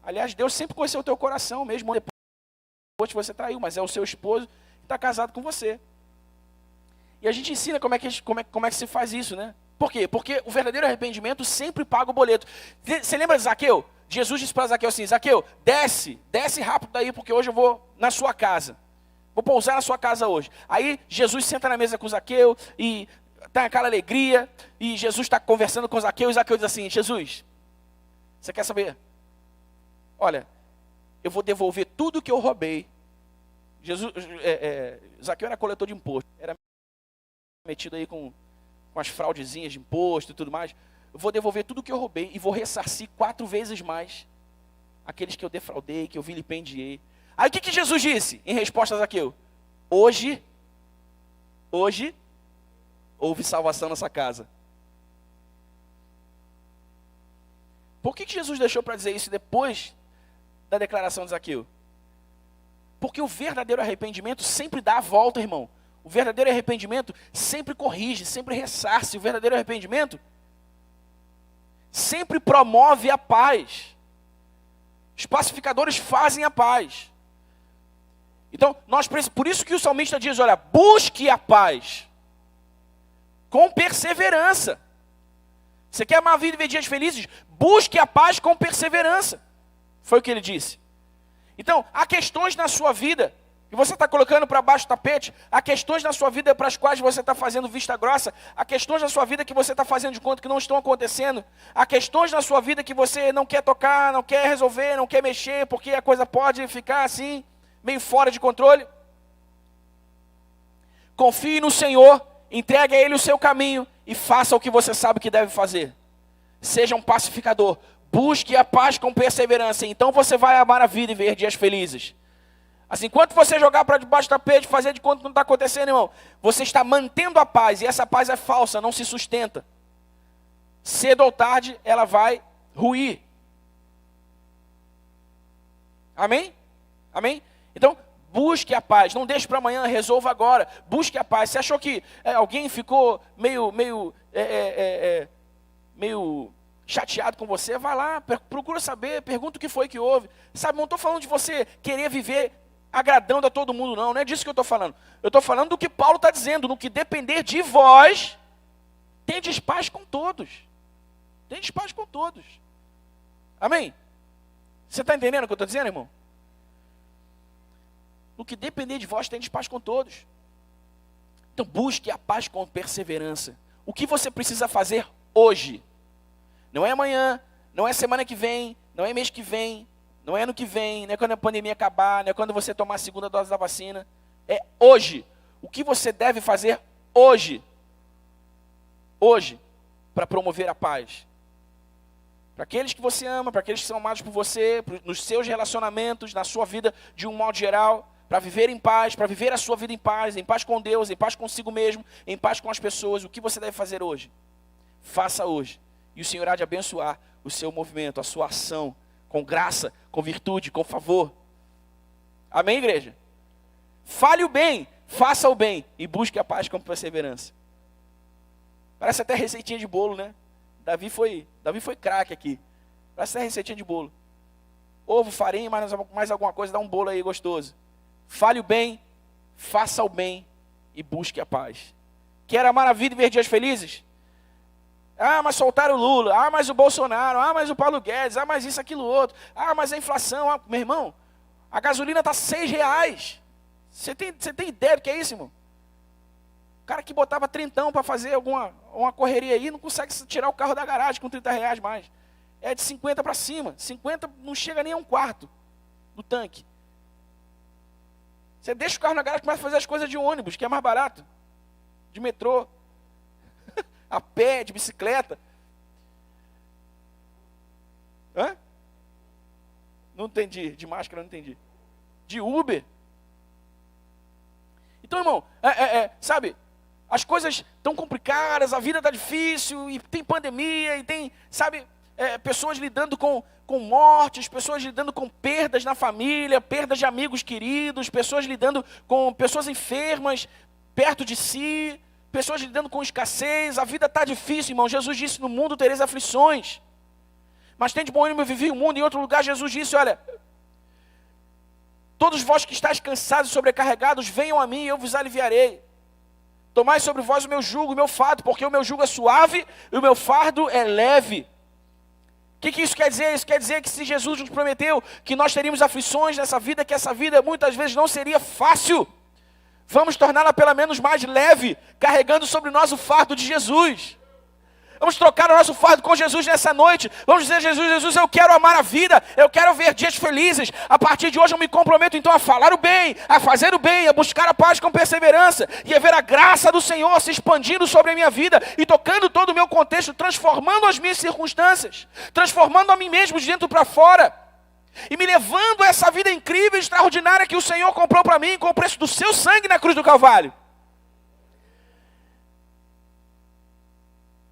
Aliás, Deus sempre conheceu o teu coração, mesmo depois que você traiu, mas é o seu esposo que está casado com você. E a gente ensina como é que se faz isso, né? Por quê? Porque o verdadeiro arrependimento sempre paga o boleto. Você lembra de Zaqueu? Jesus disse para Zaqueu assim, Zaqueu, desce rápido daí, porque hoje eu vou na sua casa. Vou pousar na sua casa hoje. Aí Jesus senta na mesa com Zaqueu e está aquela alegria, e Jesus está conversando com Zaqueu, e Zaqueu diz assim, Jesus, você quer saber? Olha, eu vou devolver tudo que eu roubei. Zaqueu era coletor de imposto, era metido aí com as fraudezinhas de imposto e tudo mais. Eu vou devolver tudo que eu roubei e vou ressarcir 4 vezes mais aqueles que eu defraudei, que eu vilipendiei. Aí o que Jesus disse em resposta a Zaqueu? Hoje houve salvação nessa casa. Por que Jesus deixou para dizer isso depois da declaração de Zaqueu? Porque o verdadeiro arrependimento sempre dá a volta, irmão. O verdadeiro arrependimento sempre corrige, sempre ressarce. O verdadeiro arrependimento sempre promove a paz. Os pacificadores fazem a paz. Então, por isso que o salmista diz, olha, busque a paz com perseverança. Você quer amar a vida e ver dias felizes? Busque a paz com perseverança. Foi o que ele disse. Então, há questões na sua vida que você está colocando para baixo do tapete, há questões na sua vida para as quais você está fazendo vista grossa, há questões na sua vida que você está fazendo de conta que não estão acontecendo, há questões na sua vida que você não quer tocar, não quer resolver, não quer mexer, porque a coisa pode ficar assim, meio fora de controle. Confie no Senhor, entregue a Ele o seu caminho e faça o que você sabe que deve fazer. Seja um pacificador, busque a paz com perseverança, então você vai amar a vida e ver dias felizes. Assim, enquanto você jogar para debaixo do tapete, fazer de conta que não está acontecendo, irmão, você está mantendo a paz, e essa paz é falsa, não se sustenta. Cedo ou tarde, ela vai ruir. Amém? Amém? Então, busque a paz, não deixe para amanhã, resolva agora. Busque a paz. Você achou que alguém ficou meio chateado com você? Vai lá, procura saber, pergunta o que foi que houve. Sabe, não estou falando de você querer viver agradando a todo mundo, não é disso que eu estou falando. Eu estou falando do que Paulo está dizendo, no que depender de vós, tendes paz com todos. Tendes paz com todos. Amém? Você está entendendo o que eu estou dizendo, irmão? No que depender de vós, tendes paz com todos. Então busque a paz com perseverança. O que você precisa fazer hoje? Não é amanhã, não é semana que vem, não é mês que vem, não é ano que vem, não é quando a pandemia acabar, não é quando você tomar a segunda dose da vacina. É hoje. O que você deve fazer hoje? Hoje, para promover a paz. Para aqueles que você ama, para aqueles que são amados por você, nos seus relacionamentos, na sua vida de um modo geral, para viver em paz, para viver a sua vida em paz com Deus, em paz consigo mesmo, em paz com as pessoas. O que você deve fazer hoje? Faça hoje. E o Senhor há de abençoar o seu movimento, a sua ação, com graça, com virtude, com favor. Amém, igreja? Fale o bem, faça o bem e busque a paz com perseverança. Parece até receitinha de bolo, né? Davi foi craque aqui. Parece até receitinha de bolo. Ovo, farinha, mais alguma coisa, dá um bolo aí gostoso. Fale o bem, faça o bem e busque a paz. Quer amar a vida e ver dias felizes? Ah, mas soltaram o Lula. Ah, mas o Bolsonaro. Ah, mas o Paulo Guedes. Ah, mas isso, aquilo, outro. Ah, mas a inflação. Ah, meu irmão, a gasolina está R$6. Você tem ideia do que é isso, irmão? O cara que botava trintão para fazer uma correria aí, não consegue tirar o carro da garagem com R$30 mais. É de 50 para cima. 50 não chega nem a um quarto do tanque. Você deixa o carro na garagem e começa a fazer as coisas de ônibus, que é mais barato. De metrô. A pé, de bicicleta. Hã? Não entendi. De máscara, não entendi. De Uber. Então, irmão, sabe, as coisas estão complicadas, a vida está difícil, e tem pandemia, e tem, sabe, pessoas lidando com mortes, pessoas lidando com perdas na família, perdas de amigos queridos, pessoas lidando com pessoas enfermas perto de si, pessoas lidando com escassez. A vida está difícil, irmão. Jesus disse, no mundo tereis aflições, mas tem de bom ânimo, eu vivi o mundo. Em outro lugar, Jesus disse, olha, todos vós que estáis cansados e sobrecarregados, venham a mim e eu vos aliviarei. Tomai sobre vós o meu jugo, o meu fardo, porque o meu jugo é suave e o meu fardo é leve. O que isso quer dizer? Isso quer dizer que se Jesus nos prometeu que nós teríamos aflições nessa vida, que essa vida muitas vezes não seria fácil, vamos torná-la pelo menos mais leve, carregando sobre nós o fardo de Jesus. Vamos trocar o nosso fardo com Jesus nessa noite. Vamos dizer, Jesus, eu quero amar a vida, eu quero ver dias felizes. A partir de hoje eu me comprometo então a falar o bem, a fazer o bem, a buscar a paz com perseverança e a ver a graça do Senhor se expandindo sobre a minha vida e tocando todo o meu contexto, transformando as minhas circunstâncias, transformando a mim mesmo de dentro para fora e me levando a essa vida incrível e extraordinária que o Senhor comprou para mim com o preço do seu sangue na cruz do Calvário.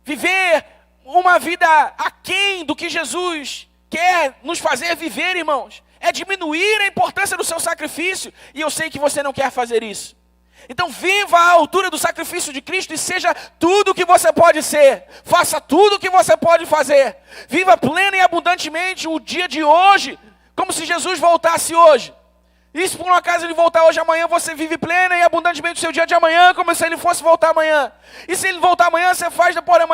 Viver uma vida aquém do que Jesus quer nos fazer viver, irmãos, é diminuir a importância do seu sacrifício. E eu sei que você não quer fazer isso. Então viva à altura do sacrifício de Cristo e seja tudo o que você pode ser. Faça tudo o que você pode fazer. Viva plena e abundantemente o dia de hoje, como se Jesus voltasse hoje. E se por um acaso ele voltar hoje, amanhã você vive plena e abundantemente o seu dia de amanhã, como se ele fosse voltar amanhã. E se ele voltar amanhã, você faz depois da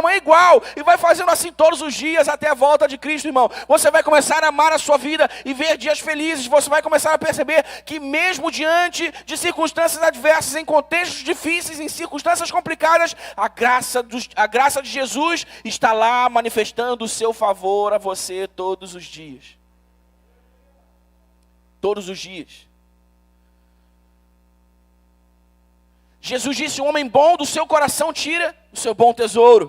manhã igual. E vai fazendo assim todos os dias até a volta de Cristo, irmão. Você vai começar a amar a sua vida e ver dias felizes. Você vai começar a perceber que mesmo diante de circunstâncias adversas, em contextos difíceis, em circunstâncias complicadas, a graça de Jesus está lá manifestando o seu favor a você todos os dias. Todos os dias. Jesus disse: o homem bom do seu coração tira o seu bom tesouro.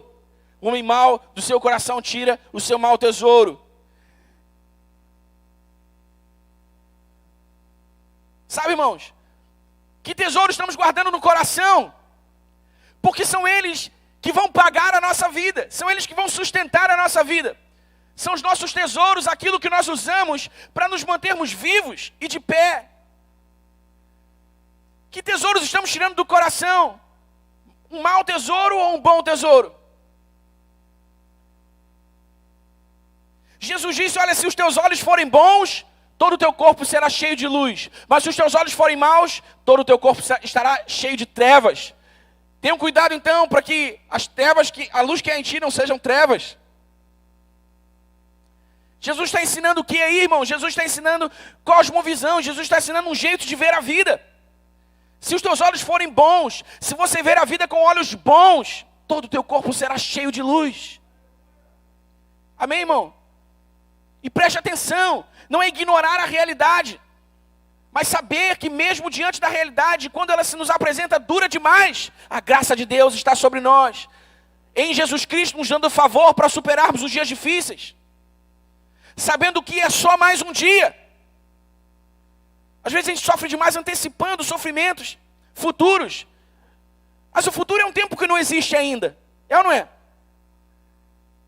O homem mau do seu coração tira o seu mau tesouro. Sabe, irmãos, que tesouro estamos guardando no coração? Porque são eles que vão pagar a nossa vida. São eles que vão sustentar a nossa vida. São os nossos tesouros, aquilo que nós usamos para nos mantermos vivos e de pé. Que tesouros estamos tirando do coração? Um mau tesouro ou um bom tesouro? Jesus disse: olha, se os teus olhos forem bons, todo o teu corpo será cheio de luz. Mas se os teus olhos forem maus, todo o teu corpo estará cheio de trevas. Tenham cuidado então para que a luz que há em ti não sejam trevas. Jesus está ensinando o que aí, irmão? Jesus está ensinando cosmovisão. Jesus está ensinando um jeito de ver a vida. Se os teus olhos forem bons, se você ver a vida com olhos bons, todo o teu corpo será cheio de luz. Amém, irmão? E preste atenção, não é ignorar a realidade, mas saber que mesmo diante da realidade, quando ela se nos apresenta dura demais, a graça de Deus está sobre nós. Em Jesus Cristo nos dando favor para superarmos os dias difíceis. Sabendo que é só mais um dia. Às vezes a gente sofre demais antecipando sofrimentos futuros. Mas o futuro é um tempo que não existe ainda. É ou não é?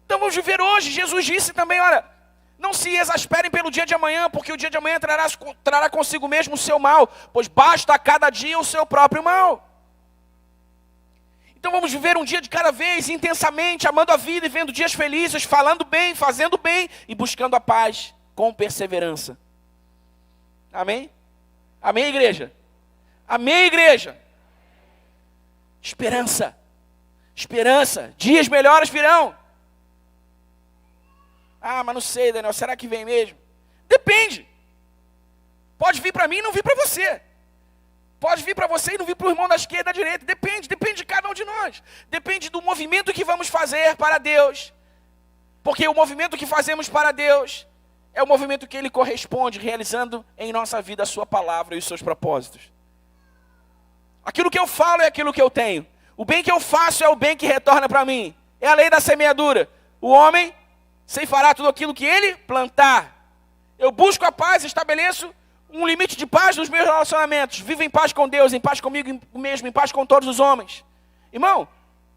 Então vamos viver hoje. Jesus disse também, olha, não se exasperem pelo dia de amanhã, porque o dia de amanhã trará consigo mesmo o seu mal, pois basta a cada dia o seu próprio mal. Então vamos viver um dia de cada vez, intensamente, amando a vida e vendo dias felizes, falando bem, fazendo bem e buscando a paz com perseverança. Amém? Amém, igreja? Amém, igreja? Esperança. Esperança. Dias melhores virão. Ah, mas não sei, Daniel, será que vem mesmo? Depende. Pode vir para mim e não vir para você. Pode vir para você e não vir para o irmão da esquerda e da direita. Depende de cada um de nós. Depende do movimento que vamos fazer para Deus. Porque o movimento que fazemos para Deus é o movimento que Ele corresponde, realizando em nossa vida a sua palavra e os seus propósitos. Aquilo que eu falo é aquilo que eu tenho. O bem que eu faço é o bem que retorna para mim. É a lei da semeadura. O homem ceifará tudo aquilo que ele plantar. Eu busco a paz, estabeleço um limite de paz nos meus relacionamentos. Vivo em paz com Deus, em paz comigo mesmo, em paz com todos os homens. Irmão,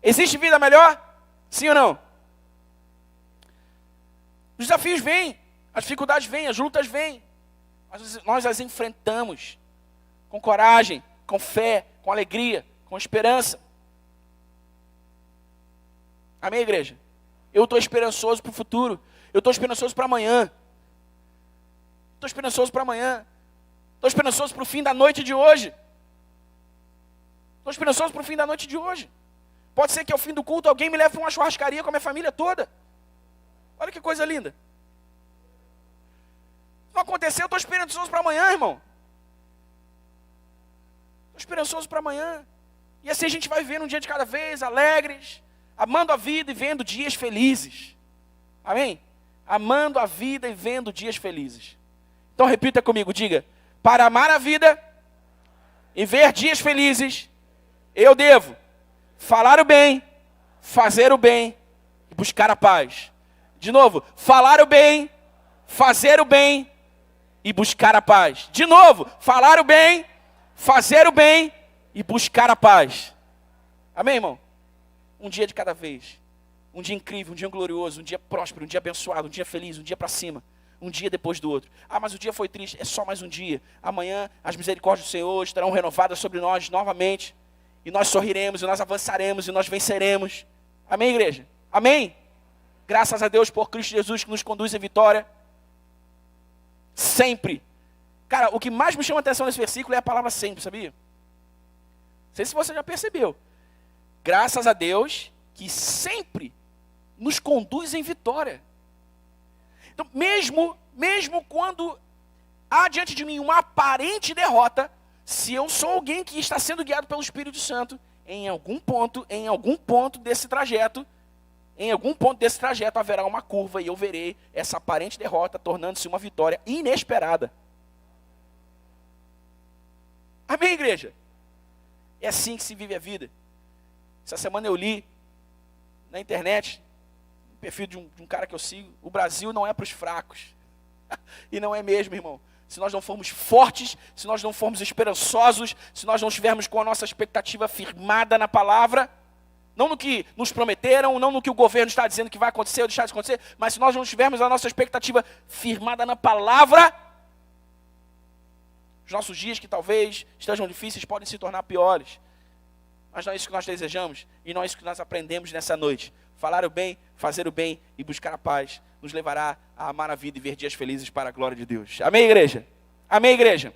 existe vida melhor? Sim ou não? Os desafios vêm, as dificuldades vêm, as lutas vêm. Mas nós as enfrentamos com coragem, com fé, com alegria, com esperança. Amém, igreja? Eu estou esperançoso para o futuro. Eu estou esperançoso para amanhã. Estou esperançoso para amanhã. Estou esperançoso para o fim da noite de hoje. Estou esperançoso para o fim da noite de hoje. Pode ser que ao fim do culto alguém me leve para uma churrascaria com a minha família toda. Olha que coisa linda. Se não acontecer, eu estou esperançoso para amanhã, irmão. Estou esperançoso para amanhã. E assim a gente vai vivendo um dia de cada vez, alegres, amando a vida e vendo dias felizes. Amém? Amando a vida e vendo dias felizes. Então repita comigo, diga: para amar a vida e ver dias felizes, eu devo falar o bem, fazer o bem e buscar a paz. De novo, falar o bem, fazer o bem e buscar a paz. De novo, falar o bem, fazer o bem e buscar a paz. Amém, irmão? um dia de cada vez. Um dia incrível, um dia glorioso, um dia próspero, um dia abençoado, um dia feliz, um dia para cima. Um dia depois do outro. Ah, mas o dia foi triste, é só mais um dia. Amanhã as misericórdias do Senhor estarão renovadas sobre nós novamente. E nós sorriremos, e nós avançaremos, e nós venceremos. Amém, igreja? Amém? Graças a Deus por Cristo Jesus que nos conduz à vitória. Sempre. Cara, o que mais me chama a atenção nesse versículo é a palavra sempre, sabia? Não sei se você já percebeu. Graças a Deus que sempre nos conduz em vitória. Então, mesmo quando há diante de mim uma aparente derrota, se eu sou alguém que está sendo guiado pelo Espírito Santo, em algum ponto desse trajeto haverá uma curva e eu verei essa aparente derrota tornando-se uma vitória inesperada. Amém, igreja? É assim que se vive a vida. Essa semana eu li na internet, no perfil de um cara que eu sigo, o Brasil não é para os fracos. E não é mesmo, irmão. Se nós não formos fortes, se nós não formos esperançosos, se nós não estivermos com a nossa expectativa firmada na palavra, não no que nos prometeram, não no que o governo está dizendo que vai acontecer ou deixar de acontecer, mas se nós não tivermos a nossa expectativa firmada na palavra, os nossos dias que talvez estejam difíceis podem se tornar piores. Mas não é isso que nós desejamos e não é isso que nós aprendemos nessa noite. Falar o bem, fazer o bem e buscar a paz nos levará a amar a vida e ver dias felizes para a glória de Deus. Amém, igreja? Amém, igreja?